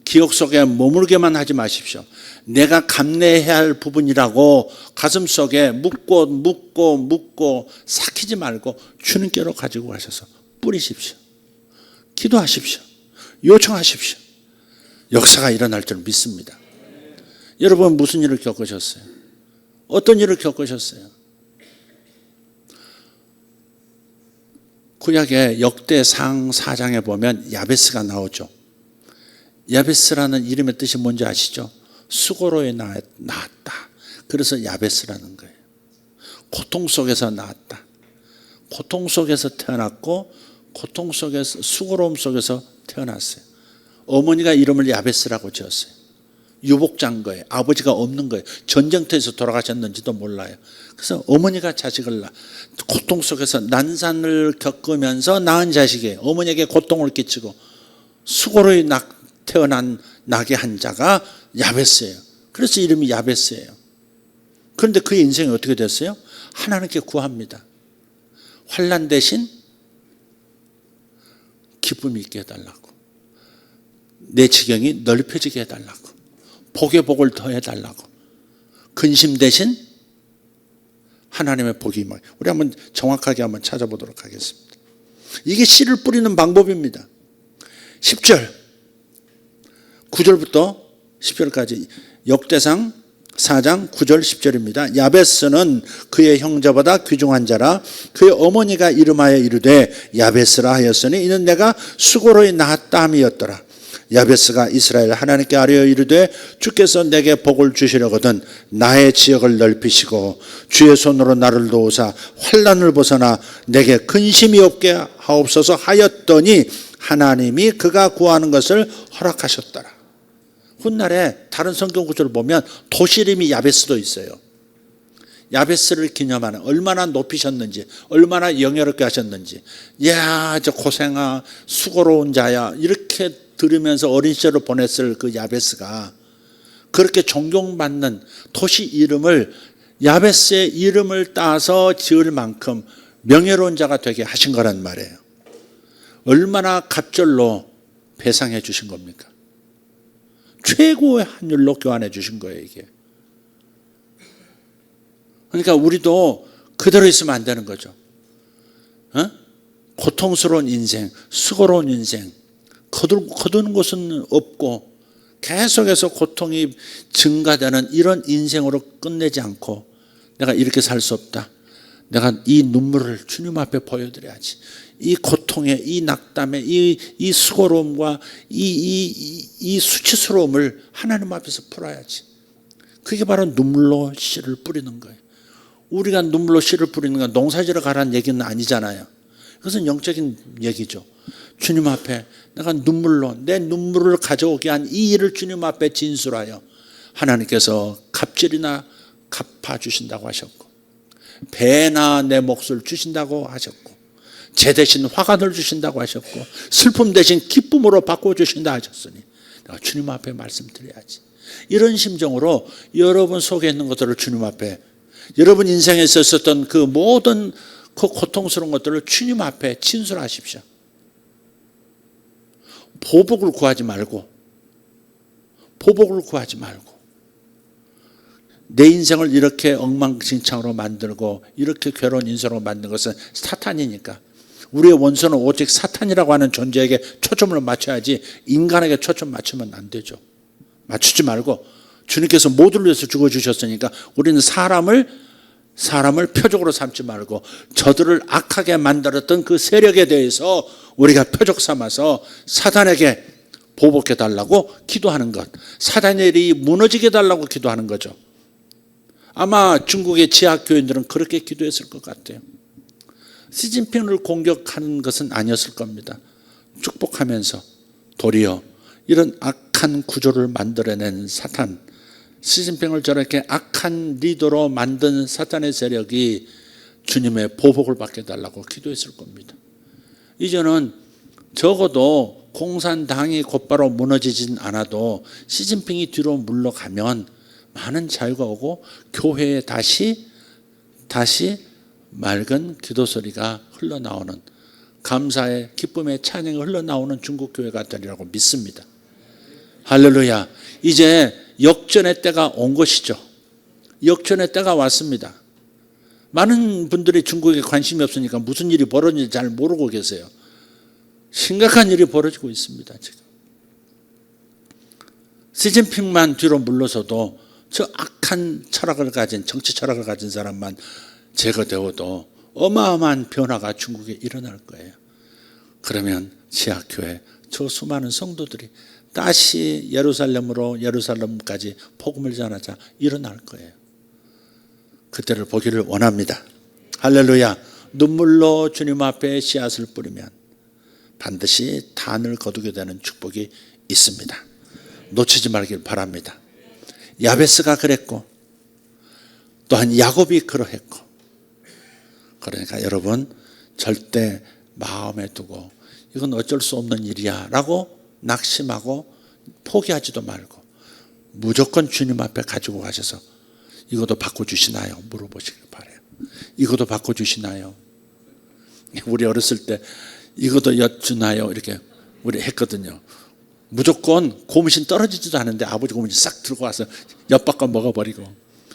기억 속에 머물게만 하지 마십시오. 내가 감내해야 할 부분이라고 가슴속에 묻고 삭히지 말고 주님께로 가지고 가셔서 뿌리십시오. 기도하십시오. 요청하십시오. 역사가 일어날 줄 믿습니다. 여러분 무슨 일을 겪으셨어요? 어떤 일을 겪으셨어요? 구약의 역대상 4장에 보면 야베스가 나오죠. 야베스라는 이름의 뜻이 뭔지 아시죠? 수고로에 나았다. 그래서 야베스라는 거예요. 고통 속에서 나았다. 고통 속에서 태어났고 고통 속에서 수고로움 속에서 태어났어요. 어머니가 이름을 야베스라고 지었어요. 유복자인 거예요. 아버지가 없는 거예요. 전쟁터에서 돌아가셨는지도 몰라요. 그래서 어머니가 자식을 고통 속에서 난산을 겪으면서 낳은 자식이에요. 어머니에게 고통을 끼치고 수고로에 태어난 나게 한 자가 야베스예요. 그래서 이름이 야베스예요. 그런데 그의 인생이 어떻게 됐어요? 하나님께 구합니다. 환난 대신 기쁨이 있게 해달라고, 내 지경이 넓혀지게 해달라고, 복의 복을 더해달라고, 근심 대신 하나님의 복이 임하게. 우리 한번 정확하게 한번 찾아보도록 하겠습니다. 이게 씨를 뿌리는 방법입니다. 10절 9절부터 10절까지 역대상 4장 9절 10절입니다. 야베스는 그의 형제보다 귀중한 자라. 그의 어머니가 이름하여 이르되 야베스라 하였으니 이는 내가 수고로이 낳았다 함이었더라. 야베스가 이스라엘 하나님께 아뢰어 이르되 주께서 내게 복을 주시려거든 나의 지역을 넓히시고 주의 손으로 나를 도우사 환난을 벗어나 내게 근심이 없게 하옵소서 하였더니 하나님이 그가 구하는 것을 허락하셨더라. 훗날에 다른 성경 구절을 보면 도시 이름이 야베스도 있어요. 야베스를 기념하는, 얼마나 높이셨는지, 얼마나 영예롭게 하셨는지, 야, 저 고생아, 수고로운 자야, 이렇게 들으면서 어린 시절을 보냈을 그 야베스가 그렇게 존경받는 도시 이름을, 야베스의 이름을 따서 지을 만큼 명예로운 자가 되게 하신 거란 말이에요. 얼마나 갑절로 배상해 주신 겁니까? 최고의 환율로 교환해 주신 거예요, 이게. 그러니까 우리도 그대로 있으면 안 되는 거죠. 고통스러운 인생, 수고로운 인생, 거두는 것은 없고 계속해서 고통이 증가되는 이런 인생으로 끝내지 않고 내가 이렇게 살 수 없다. 내가 이 눈물을 주님 앞에 보여드려야지. 이 고통의, 이 낙담의, 이 수고로움과 이 수치스러움을 하나님 앞에서 풀어야지. 그게 바로 눈물로 씨를 뿌리는 거예요. 우리가 눈물로 씨를 뿌리는 건 농사지러 가라는 얘기는 아니잖아요. 그것은 영적인 얘기죠. 주님 앞에 내가 눈물로, 내 눈물을 가져오게 한 이 일을 주님 앞에 진술하여 하나님께서 갑절이나 갚아주신다고 하셨고, 배나 내 몫을 주신다고 하셨고, 재 대신 화관을 주신다고 하셨고, 슬픔 대신 기쁨으로 바꿔주신다 하셨으니 내가 주님 앞에 말씀드려야지. 이런 심정으로 여러분 속에 있는 것들을 주님 앞에, 여러분 인생에 있었던 그 모든 그 고통스러운 것들을 주님 앞에 진술하십시오. 보복을 구하지 말고, 보복을 구하지 말고, 내 인생을 이렇게 엉망진창으로 만들고 이렇게 괴로운 인생으로 만든 것은 사탄이니까 우리의 원수는 오직 사탄이라고 하는 존재에게 초점을 맞춰야지 인간에게 초점 맞추면 안 되죠. 맞추지 말고 주님께서 모두를 위해서 죽어주셨으니까 우리는 사람을 표적으로 삼지 말고 저들을 악하게 만들었던 그 세력에 대해서 우리가 표적 삼아서 사단에게 보복해 달라고 기도하는 것, 사단의 일이 무너지게 해달라고 기도하는 거죠. 아마 중국의 지하교인들은 그렇게 기도했을 것 같아요. 시진핑을 공격하는 것은 아니었을 겁니다. 축복하면서 도리어 이런 악한 구조를 만들어낸 사탄, 시진핑을 저렇게 악한 리더로 만든 사탄의 세력이 주님의 보복을 받게 해달라고 기도했을 겁니다. 이제는 적어도 공산당이 곧바로 무너지진 않아도 시진핑이 뒤로 물러가면 많은 자유가 오고 교회에 다시 맑은 기도 소리가 흘러나오는, 감사의 기쁨의 찬양이 흘러나오는 중국 교회가 되리라고 믿습니다. 할렐루야. 이제 역전의 때가 온 것이죠. 역전의 때가 왔습니다. 많은 분들이 중국에 관심이 없으니까 무슨 일이 벌어지는지 잘 모르고 계세요. 심각한 일이 벌어지고 있습니다. 지금 시진핑만 뒤로 물러서도 저 악한 철학을 가진, 정치 철학을 가진 사람만 제거되어도 어마어마한 변화가 중국에 일어날 거예요. 그러면 지하교회 저 수많은 성도들이 다시 예루살렘까지 복음을 전하자 일어날 거예요. 그때를 보기를 원합니다. 할렐루야. 눈물로 주님 앞에 씨앗을 뿌리면 반드시 단을 거두게 되는 축복이 있습니다. 놓치지 말길 바랍니다. 야베스가 그랬고 또한 야곱이 그러했고, 그러니까 여러분 절대 마음에 두고 이건 어쩔 수 없는 일이야 라고 낙심하고 포기하지도 말고 무조건 주님 앞에 가지고 가셔서 이것도 바꿔주시나요? 물어보시길 바라요. 이것도 바꿔주시나요? 우리 어렸을 때 이것도 엿주나요? 이렇게 우리 했거든요. 무조건 고무신 떨어지지도 않은데 아버지 고무신 싹 들고 와서 엿바꿔 먹어버리고,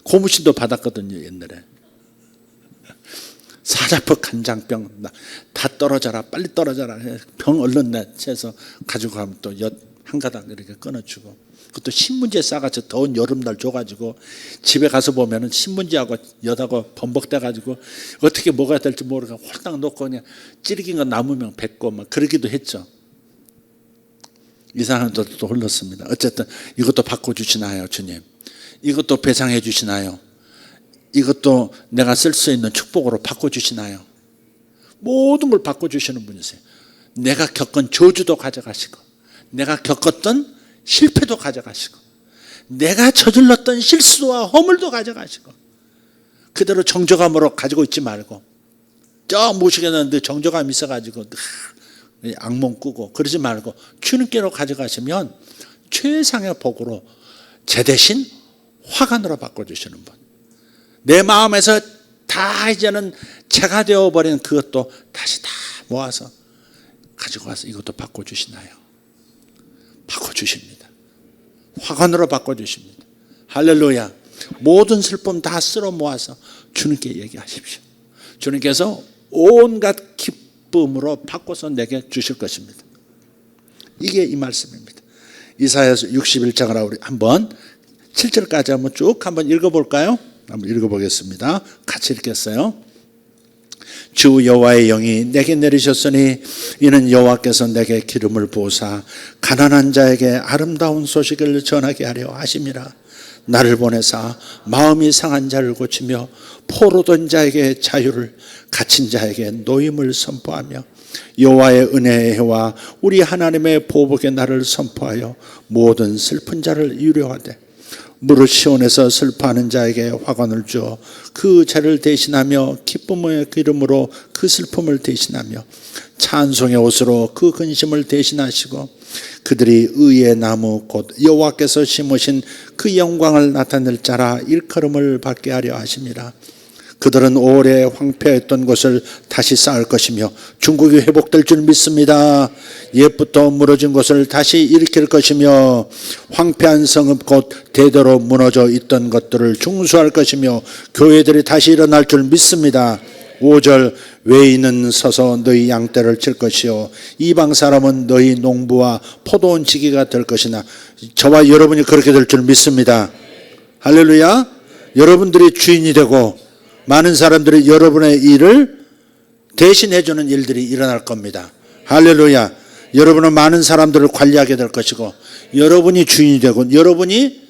고무신도 받았거든요 옛날에. 사자포 간장병 다 떨어져라, 빨리 떨어져라, 병 얼른 내채서 가지고 가면 또 엿 한 가닥 이렇게 끊어주고, 그것도 신문지에 싸가지고 더운 여름날 줘가지고 집에 가서 보면은 신문지하고 엿하고 범벅돼가지고 어떻게 먹어야 될지 모르고 홀딱 놓고 그냥 찌르긴 거 남으면 뱉고 막 그러기도 했죠. 이상한 것도 흘렀습니다. 어쨌든 이것도 바꿔주시나요 주님? 이것도 배상해 주시나요? 이것도 내가 쓸 수 있는 축복으로 바꿔주시나요? 모든 걸 바꿔주시는 분이세요. 내가 겪은 저주도 가져가시고, 내가 겪었던 실패도 가져가시고, 내가 저질렀던 실수와 허물도 가져가시고, 그대로 정죄감으로 가지고 있지 말고, 저 모시겠는데 정죄감 있어가지고 악몽 꾸고 그러지 말고 주님께로 가져가시면 최상의 복으로 제 대신 화관으로 바꿔주시는 분. 내 마음에서 다 이제는 제가 되어버린 그것도 다시 다 모아서 가지고 와서 이것도 바꿔주시나요? 바꿔주십니다. 화관으로 바꿔주십니다. 할렐루야. 모든 슬픔 다 쓸어 모아서 주님께 얘기하십시오. 주님께서 온갖 기쁨으로 바꿔서 내게 주실 것입니다. 이게 이 말씀입니다. 이사야서 61장을 우리 한번 7절까지 한번 쭉 한번 읽어볼까요? 한번 읽어보겠습니다. 같이 읽겠어요. 주 여호와의 영이 내게 내리셨으니 이는 여호와께서 내게 기름을 부으사 가난한 자에게 아름다운 소식을 전하게 하려 하심이라. 나를 보내사 마음이 상한 자를 고치며 포로된 자에게 자유를, 갇힌 자에게 노임을 선포하며 여호와의 은혜의 해와 우리 하나님의 보복의 날을 선포하여 모든 슬픈 자를 유료하되 무릇 시온에서 슬퍼하는 자에게 화관을 주어 그 죄를 대신하며 기쁨의 기름으로 그 슬픔을 대신하며 찬송의 옷으로 그 근심을 대신하시고 그들이 의의 나무 곧 여호와께서 심으신 그 영광을 나타낼 자라 일컬음을 받게 하려 하심이라. 그들은 오래 황폐했던 것을 다시 쌓을 것이며 중국이 회복될 줄 믿습니다. 옛부터 무너진 것을 다시 일으킬 것이며 황폐한 성읍 곧 대대로 무너져 있던 것들을 중수할 것이며 교회들이 다시 일어날 줄 믿습니다. 5절 외인은 서서 너희 양떼를 칠 것이요 이방 사람은 너희 농부와 포도원 지기가 될 것이나. 저와 여러분이 그렇게 될 줄 믿습니다. 할렐루야. 여러분들이 주인이 되고 많은 사람들이 여러분의 일을 대신해 주는 일들이 일어날 겁니다. 할렐루야. 여러분은 많은 사람들을 관리하게 될 것이고 여러분이 주인이 되고 여러분이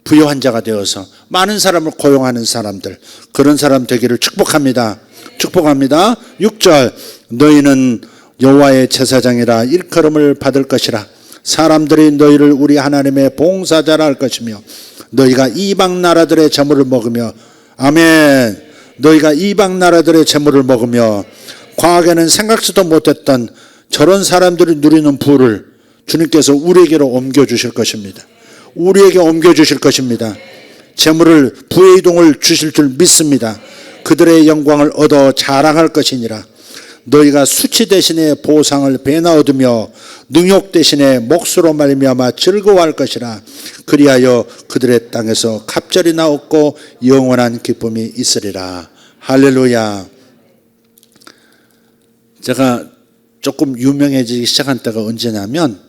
부요한 자가 되어서 많은 사람을 고용하는 사람들, 그런 사람 되기를 축복합니다. 축복합니다. 6절 너희는 여호와의 제사장이라 일컬음을 받을 것이라. 사람들이 너희를 우리 하나님의 봉사자라 할 것이며 너희가 이방 나라들의 재물을 먹으며, 아멘, 너희가 이방 나라들의 재물을 먹으며 과거에는 생각지도 못했던 저런 사람들이 누리는 부를 주님께서 우리에게로 옮겨주실 것입니다. 우리에게 옮겨주실 것입니다. 재물을, 부의 이동을 주실 줄 믿습니다. 그들의 영광을 얻어 자랑할 것이니라. 너희가 수치 대신에 보상을 배나 얻으며 능욕 대신에 몫으로 말미암아 즐거워할 것이라. 그리하여 그들의 땅에서 갑절이나 얻고 영원한 기쁨이 있으리라. 할렐루야. 제가 조금 유명해지기 시작한 때가 언제냐면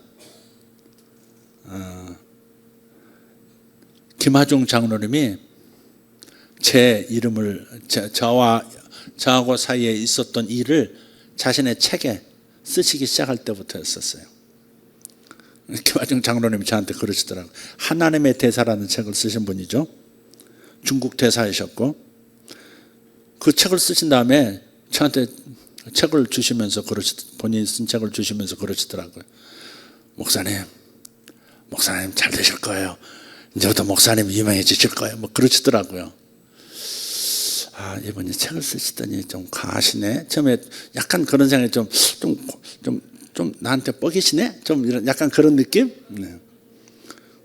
김하중 장로님이 제 이름을 저하고 사이에 있었던 일을 자신의 책에 쓰시기 시작할 때부터였었어요. 김하중 장로님이 저한테 그러시더라고요. 하나님의 대사라는 책을 쓰신 분이죠. 중국 대사이셨고, 그 책을 쓰신 다음에 저한테 책을 주시면서 본인이 쓴 책을 주시면서 그러시더라고요. 목사님 잘 되실 거예요. 이제부터 목사님 유명해지실 거예요. 뭐 그러시더라고요. 아, 이분이 책을 쓰시더니 좀 강하시네. 처음에 약간 그런 생각이 좀 나한테 뻐기시네? 좀 이런 약간 그런 느낌? 네.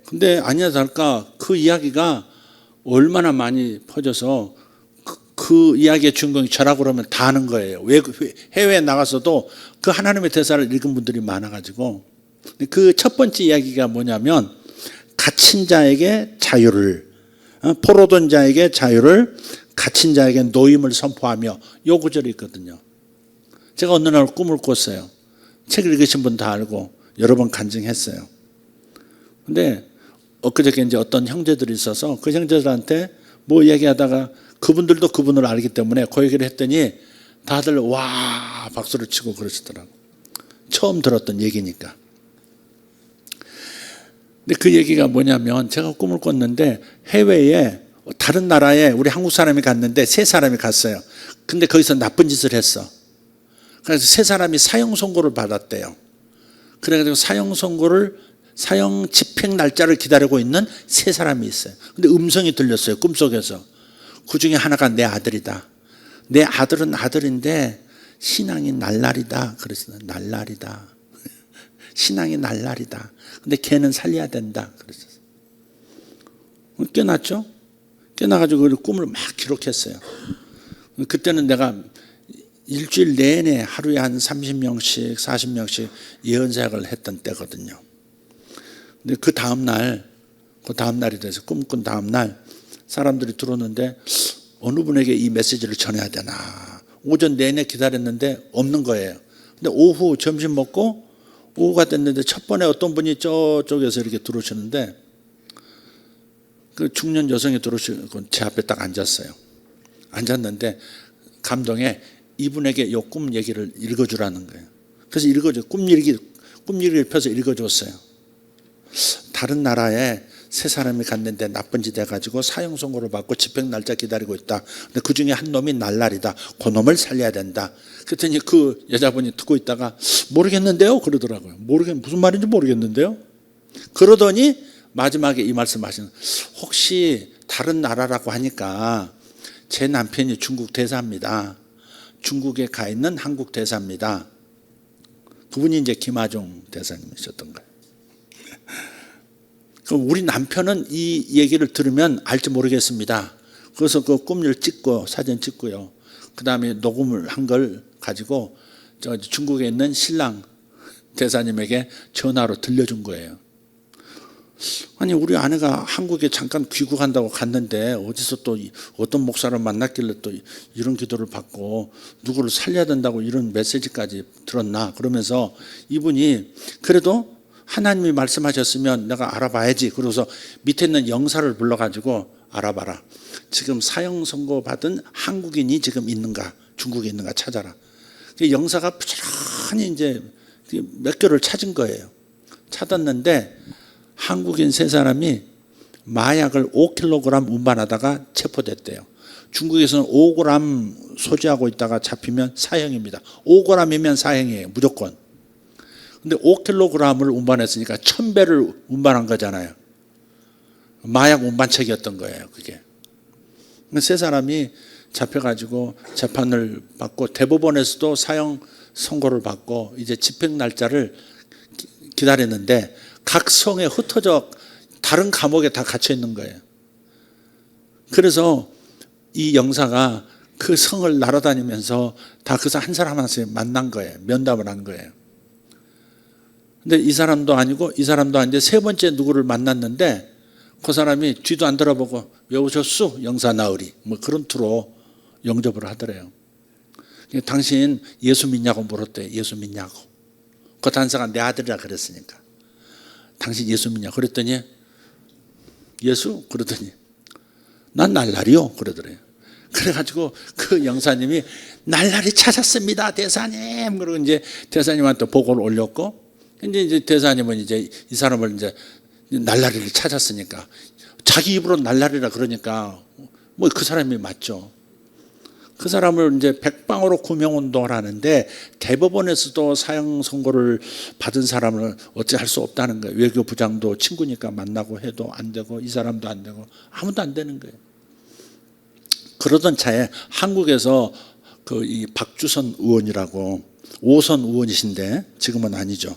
근데 아니나 다를까 그 이야기가 얼마나 많이 퍼져서 그 이야기의 주인공이 저라고 그러면 다 아는 거예요. 왜 해외에 나가서도 그 하나님의 대사를 읽은 분들이 많아가지고, 그 첫 번째 이야기가 뭐냐면 갇힌 자에게 자유를, 포로된 자에게 자유를, 갇힌 자에게 노임을 선포하며, 요 구절이 있거든요. 제가 어느 날 꿈을 꿨어요. 책 읽으신 분 다 알고 여러 번 간증했어요. 근데 엊그저께 이제 어떤 형제들이 있어서 그 형제들한테 뭐 이야기하다가 그분들도 그분을 알기 때문에 그 얘기를 했더니 다들 와 박수를 치고 그러시더라고요. 처음 들었던 얘기니까. 근데 그 얘기가 뭐냐면, 제가 꿈을 꿨는데 해외에 다른 나라에 우리 한국 사람이 갔는데 세 사람이 갔어요. 근데 거기서 나쁜 짓을 했어. 그래서 세 사람이 사형 선고를 받았대요. 그래가지고 사형 집행 날짜를 기다리고 있는 세 사람이 있어요. 근데 음성이 들렸어요, 꿈속에서. 그 중에 하나가 내 아들이다. 내 아들은 아들인데 신앙이 날라리다. 그랬어요. 날라리다. 신앙이 날라리다. 근데 걔는 살려야 된다. 그랬어요. 깨났죠? 깨나가지고 그 꿈을 막 기록했어요. 그때는 내가 일주일 내내 하루에 한 30명씩 40명씩 예언사역을 했던 때거든요. 근데 그 다음날이 돼서 꿈꾼 다음날 사람들이 들어오는데 어느 분에게 이 메시지를 전해야 되나. 오전 내내 기다렸는데 없는 거예요. 근데 오후 점심 먹고 오후가 됐는데 첫 번에 어떤 분이 저쪽에서 이렇게 들어오시는데, 그 중년 여성이 들어오시고 제 앞에 딱 앉았어요. 앉았는데 감동에 이분에게 요 꿈 얘기를 읽어주라는 거예요. 그래서 꿈일기를 펴서 읽어줬어요. 다른 나라에 세 사람이 갔는데 나쁜 짓 해가지고 사형 선고를 받고 집행 날짜 기다리고 있다. 근데 그 중에 한 놈이 날라리다. 그 놈을 살려야 된다. 그랬더니 그 여자분이 듣고 있다가 모르겠는데요? 그러더라고요. 무슨 말인지 모르겠는데요? 그러더니 마지막에 이 말씀하시는, 혹시 다른 나라라고 하니까 제 남편이 중국 대사입니다. 중국에 가 있는 한국 대사입니다. 그분이 이제 김하중 대사님이셨던 거예요. 그럼 우리 남편은 이 얘기를 들으면 알지 모르겠습니다. 그래서 그 꿈을 찍고 사진 찍고요. 그 다음에 녹음을 한 걸 가지고 중국에 있는 신랑 대사님에게 전화로 들려준 거예요. 아니, 우리 아내가 한국에 잠깐 귀국한다고 갔는데 어디서 또 어떤 목사를 만났길래 또 이런 기도를 받고 누구를 살려야 된다고 이런 메시지까지 들었나. 그러면서 이분이 그래도 하나님이 말씀하셨으면 내가 알아봐야지. 그러고서 밑에 있는 영사를 불러가지고 알아봐라. 지금 사형 선고 받은 한국인이 지금 있는가, 중국에 있는가 찾아라. 영사가 부지런히 이제 몇 개를 찾은 거예요. 찾았는데 한국인 세 사람이 마약을 5kg 운반하다가 체포됐대요. 중국에서는 5g 소지하고 있다가 잡히면 사형입니다. 5g이면 사형이에요, 무조건. 근데 5kg을 운반했으니까 1000배를 운반한 거잖아요. 마약 운반책이었던 거예요, 그게. 세 사람이 잡혀가지고 재판을 받고 대법원에서도 사형 선고를 받고 이제 집행 날짜를 기다렸는데 각 성에 흩어져 다른 감옥에 다 갇혀 있는 거예요. 그래서 이 영사가 그 성을 날아다니면서 다 그 한 사람 하나씩 만난 거예요. 면담을 한 거예요. 근데 이 사람도 아니고 이 사람도 아닌데 세 번째 누구를 만났는데 그 사람이 뒤도 안 돌아보고 왜 오셨소? 영사 나으리. 뭐 그런 투로 영접을 하더래요. 당신 예수 믿냐고 물었대요. 예수 믿냐고. 그 단사가 내 아들이라 그랬으니까. 당신 예수 믿냐? 그랬더니 예수? 그러더니 난 날라리요. 그러더래요. 그래가지고 그 영사님이 날라리 찾았습니다, 대사님. 그리고 이제 대사님한테 보고를 올렸고 근데 이제 대사님은 이제 이 사람을 이제 날라리를 찾았으니까 자기 입으로 날라리라 그러니까 뭐 그 사람이 맞죠. 그 사람을 이제 백방으로 구명운동을 하는데 대법원에서도 사형 선고를 받은 사람을 어찌 할 수 없다는 거예요. 외교부장도 친구니까 만나고 해도 안 되고 이 사람도 안 되고 아무도 안 되는 거예요. 그러던 차에 한국에서 그 이 박주선 의원이라고 5선 의원이신데 지금은 아니죠.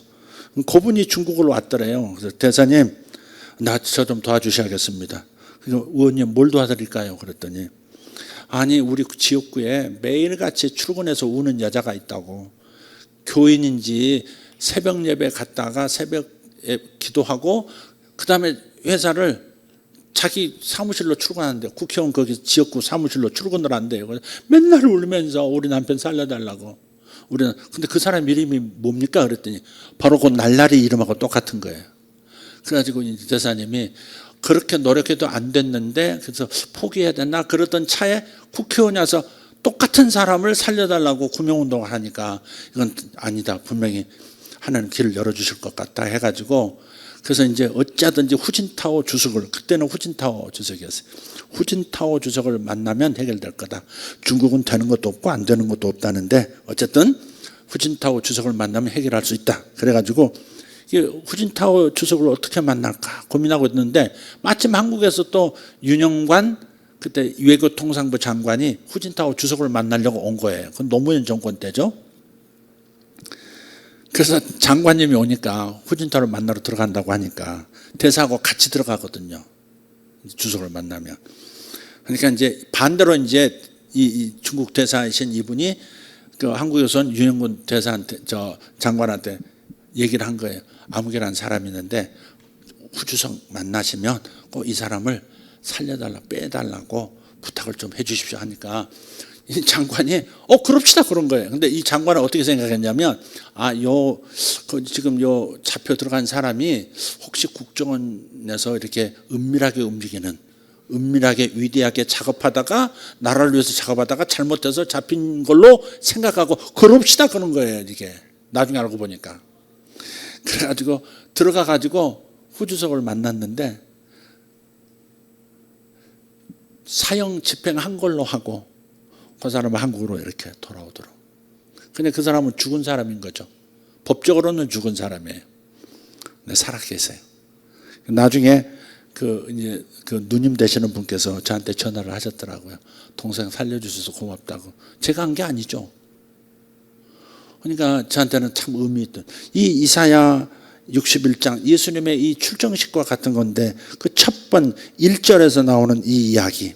그분이 중국을 왔더래요. 그래서 대사님 나 저 좀 도와주셔야겠습니다. 그래서 의원님 뭘 도와드릴까요? 그랬더니 아니 우리 지역구에 매일같이 출근해서 우는 여자가 있다고. 교인인지 새벽 예배 갔다가 새벽에 기도하고 그 다음에 회사를 자기 사무실로 출근하는데 국회의원 거기 지역구 사무실로 출근을 한대요. 맨날 울면서 우리 남편 살려달라고. 우리는 근데 그 사람 이름이 뭡니까? 그랬더니 바로 그 날라리 이름하고 똑같은 거예요. 그래가지고 대사님이 그렇게 노력해도 안 됐는데 그래서 포기해야 되나 그러던 차에 국회의원이 와서 똑같은 사람을 살려달라고 구명운동을 하니까 이건 아니다. 분명히 하나님 길을 열어주실 것 같다 해가지고 그래서 이제 어찌하든지 후진타오 주석을 그때는 후진타오 주석이었어요. 후진타오 주석을 만나면 해결될 거다. 중국은 되는 것도 없고 안 되는 것도 없다는데 어쨌든 후진타오 주석을 만나면 해결할 수 있다. 그래가지고 후진타오 주석을 어떻게 만날까 고민하고 있는데 마침 한국에서 또 윤영관 그때 외교통상부 장관이 후진타오 주석을 만나려고 온 거예요. 그건 노무현 정권 때죠. 그래서 장관님이 오니까 후진타오를 만나러 들어간다고 하니까 대사하고 같이 들어가거든요. 주석을 만나면. 그러니까 이제 반대로 이제 이 중국 대사이신 이분이 그 한국에선 윤영군 대사한테 저 장관한테 얘기를 한 거예요. 아무개라는 사람이 있는데 후주석 만나시면 꼭 이 사람을 살려달라 빼달라고 부탁을 좀 해주십시오 하니까 이 장관이 그럽시다 그런 거예요. 근데 이 장관은 어떻게 생각했냐면 지금 잡혀 들어간 사람이 혹시 국정원에서 이렇게 은밀하게 움직이는 은밀하게 위대하게 작업하다가 나라를 위해서 작업하다가 잘못돼서 잡힌 걸로 생각하고 그럽시다 그런 거예요. 이게 나중에 알고 보니까. 그래가지고 들어가가지고 후주석을 만났는데 사형 집행한 걸로 하고 그 사람은 한국으로 이렇게 돌아오도록. 근데 그 사람은 죽은 사람인 거죠. 법적으로는 죽은 사람이에요. 근데 살아 계세요. 나중에 이제 누님 되시는 분께서 저한테 전화를 하셨더라고요. 동생 살려주셔서 고맙다고. 제가 한 게 아니죠. 그러니까 저한테는 참 의미 있던 이 이사야 61장 예수님의 이 출정식과 같은 건데 그 첫 번 1절에서 나오는 이 이야기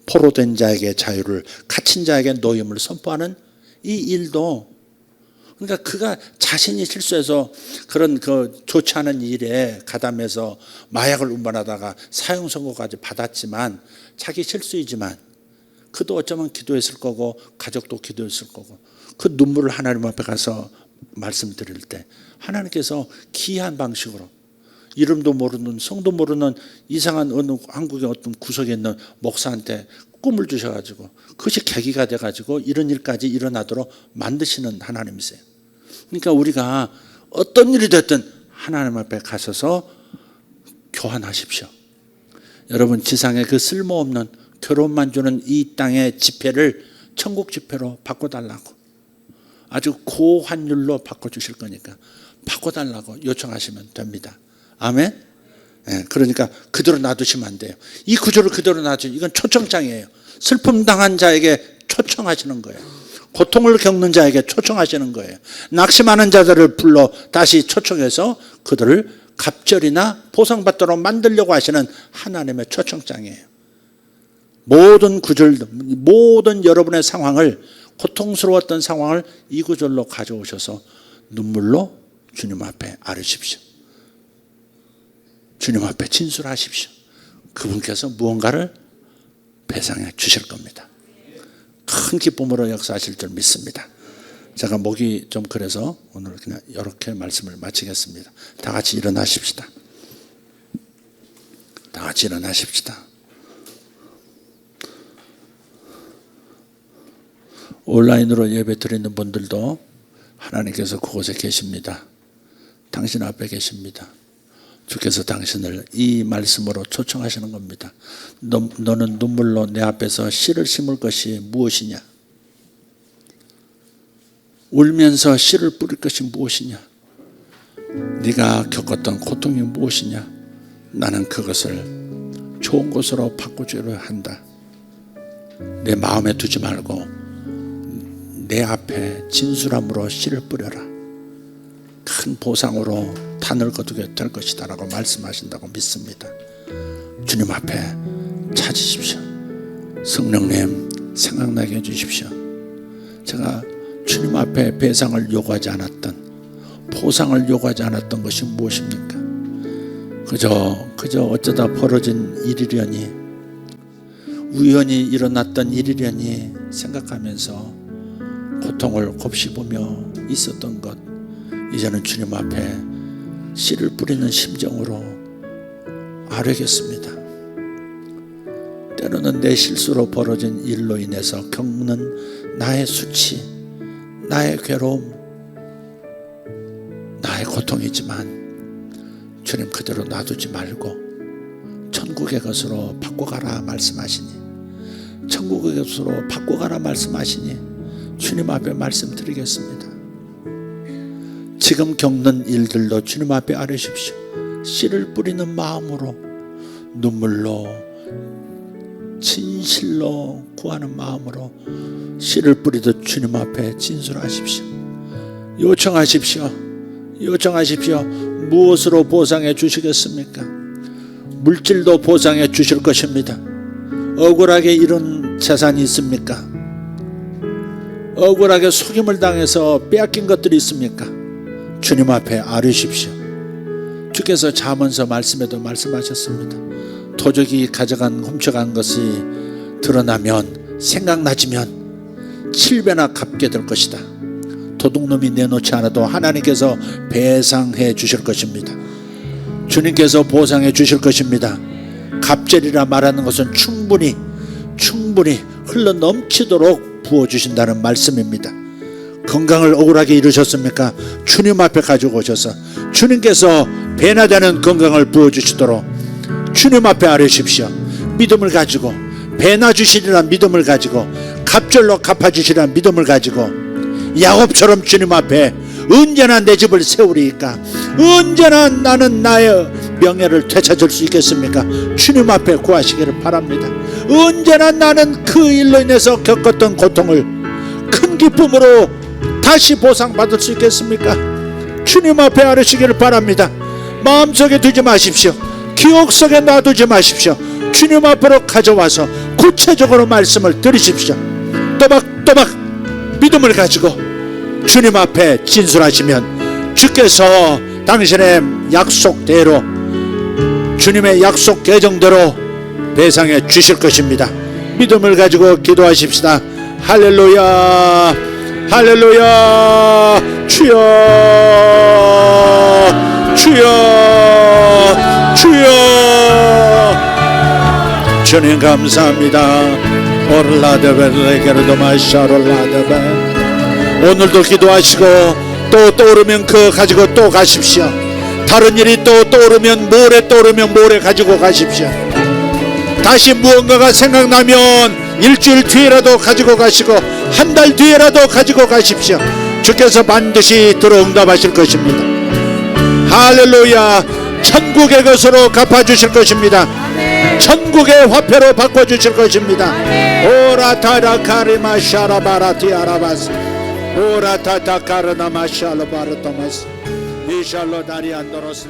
포로된 자에게 자유를 갇힌 자에게 노임을 선포하는 이 일도 그러니까 그가 자신이 실수해서 그런 좋지 않은 일에 가담해서 마약을 운반하다가 사형 선고까지 받았지만 자기 실수이지만 그도 어쩌면 기도했을 거고 가족도 기도했을 거고 그 눈물을 하나님 앞에 가서 말씀드릴 때 하나님께서 기이한 방식으로 이름도 모르는 성도 모르는 이상한 어느 한국의 어떤 구석에 있는 목사한테 꿈을 주셔가지고 그것이 계기가 돼가지고 이런 일까지 일어나도록 만드시는 하나님이세요. 그러니까 우리가 어떤 일이 됐든 하나님 앞에 가셔서 교환하십시오. 여러분 지상의 그 쓸모없는 괴로움만 주는 이 땅의 지폐를 천국 지폐로 바꿔달라고 아주 고환율로 바꿔주실 거니까 바꿔달라고 요청하시면 됩니다. 아멘. 네, 그러니까 그대로 놔두시면 안 돼요. 이 구조를 그대로 놔두시면 이건 초청장이에요. 슬픔 당한 자에게 초청하시는 거예요. 고통을 겪는 자에게 초청하시는 거예요. 낙심하는 자들을 불러 다시 초청해서 그들을 갑절이나 보상받도록 만들려고 하시는 하나님의 초청장이에요. 모든 구절, 모든 여러분의 상황을 고통스러웠던 상황을 이 구절로 가져오셔서 눈물로 주님 앞에 아르십시오. 주님 앞에 진술하십시오. 그분께서 무언가를 배상해 주실 겁니다. 큰 기쁨으로 역사하실 줄 믿습니다. 제가 목이 좀 그래서 오늘 그냥 이렇게 말씀을 마치겠습니다. 다 같이 일어나십시다. 다 같이 일어나십시다. 온라인으로 예배 드리는 분들도 하나님께서 그곳에 계십니다. 당신 앞에 계십니다. 주께서 당신을 이 말씀으로 초청하시는 겁니다. 너는 눈물로 내 앞에서 씨를 심을 것이 무엇이냐? 울면서 씨를 뿌릴 것이 무엇이냐? 네가 겪었던 고통이 무엇이냐? 나는 그것을 좋은 것으로 바꿔주려 한다. 내 마음에 두지 말고 내 앞에 진술함으로 씨를 뿌려라. 큰 보상으로 단을 거두게 될 것이다 라고 말씀하신다고 믿습니다. 주님 앞에 찾으십시오. 성령님 생각나게 해주십시오. 제가 주님 앞에 배상을 요구하지 않았던, 보상을 요구하지 않았던 것이 무엇입니까? 그저 어쩌다 벌어진 일이려니, 우연히 일어났던 일이려니 생각하면서 고통을 곱씹으며 있었던 것, 이제는 주님 앞에 씨를 뿌리는 심정으로 아뢰겠습니다. 때로는 내 실수로 벌어진 일로 인해서 겪는 나의 수치, 나의 괴로움, 나의 고통이지만 주님 그대로 놔두지 말고 천국의 것으로 바꿔가라 말씀하시니, 천국의 것으로 바꿔가라 말씀하시니 주님 앞에 말씀드리겠습니다. 지금 겪는 일들도 주님 앞에 아뢰십시오. 씨를 뿌리는 마음으로, 눈물로, 진실로 구하는 마음으로 씨를 뿌리듯 주님 앞에 진술하십시오. 요청하십시오. 요청하십시오. 무엇으로 보상해 주시겠습니까? 물질도 보상해 주실 것입니다. 억울하게 잃은 재산이 있습니까? 억울하게 속임을 당해서 빼앗긴 것들이 있습니까? 주님 앞에 아뢰십시오. 주께서 잠언서 말씀에도 말씀하셨습니다. 도적이 가져간, 훔쳐간 것이 드러나면, 생각나지면 7배나 갚게 될 것이다. 도둑놈이 내놓지 않아도 하나님께서 배상해 주실 것입니다. 주님께서 보상해 주실 것입니다. 갑절이라 말하는 것은 충분히 흘러 넘치도록 부어주신다는 말씀입니다. 건강을 억울하게 잃으셨습니까? 주님 앞에 가지고 오셔서 주님께서 배나 되는 건강을 부어주시도록 주님 앞에 아뢰십시오. 믿음을 가지고, 배나 주시리란 믿음을 가지고, 갑절로 갚아주시리란 믿음을 가지고, 야곱처럼 주님 앞에 언제나 내 집을 세우리이까, 언제나 나는 나의 명예를 되찾을 수 있겠습니까? 주님 앞에 구하시기를 바랍니다. 언제나 나는 그 일로 인해서 겪었던 고통을 큰 기쁨으로 다시 보상받을 수 있겠습니까? 주님 앞에 아뢰시기를 바랍니다. 마음속에 두지 마십시오. 기억 속에 놔두지 마십시오. 주님 앞으로 가져와서 구체적으로 말씀을 들으십시오. 또박또박 믿음을 가지고 주님 앞에 진술하시면 주께서 당신의 약속대로, 주님의 약속 계정대로 배상해 주실 것입니다. 믿음을 가지고 기도하십시다. 할렐루야, 할렐루야. 주여, 주여, 주여. 주님 감사합니다. 오늘도 기도하시고 또 떠오르면 그 가지고 또 가십시오. 다른 일이 또 떠오르면, 모레 떠오르면 모레 가지고 가십시오. 다시 무언가가 생각나면 일주일 뒤에라도 가지고 가시고 한 달 뒤에라도 가지고 가십시오. 주께서 반드시 들어 응답하실 것입니다. 할렐루야. 천국의 것으로 갚아주실 것입니다. 천국의 화폐로 바꿔주실 것입니다. 오라타라카리마 샤라바라티 아라바스 오라타타카르나마 샬로바르토마스 이샬로 다리안도로스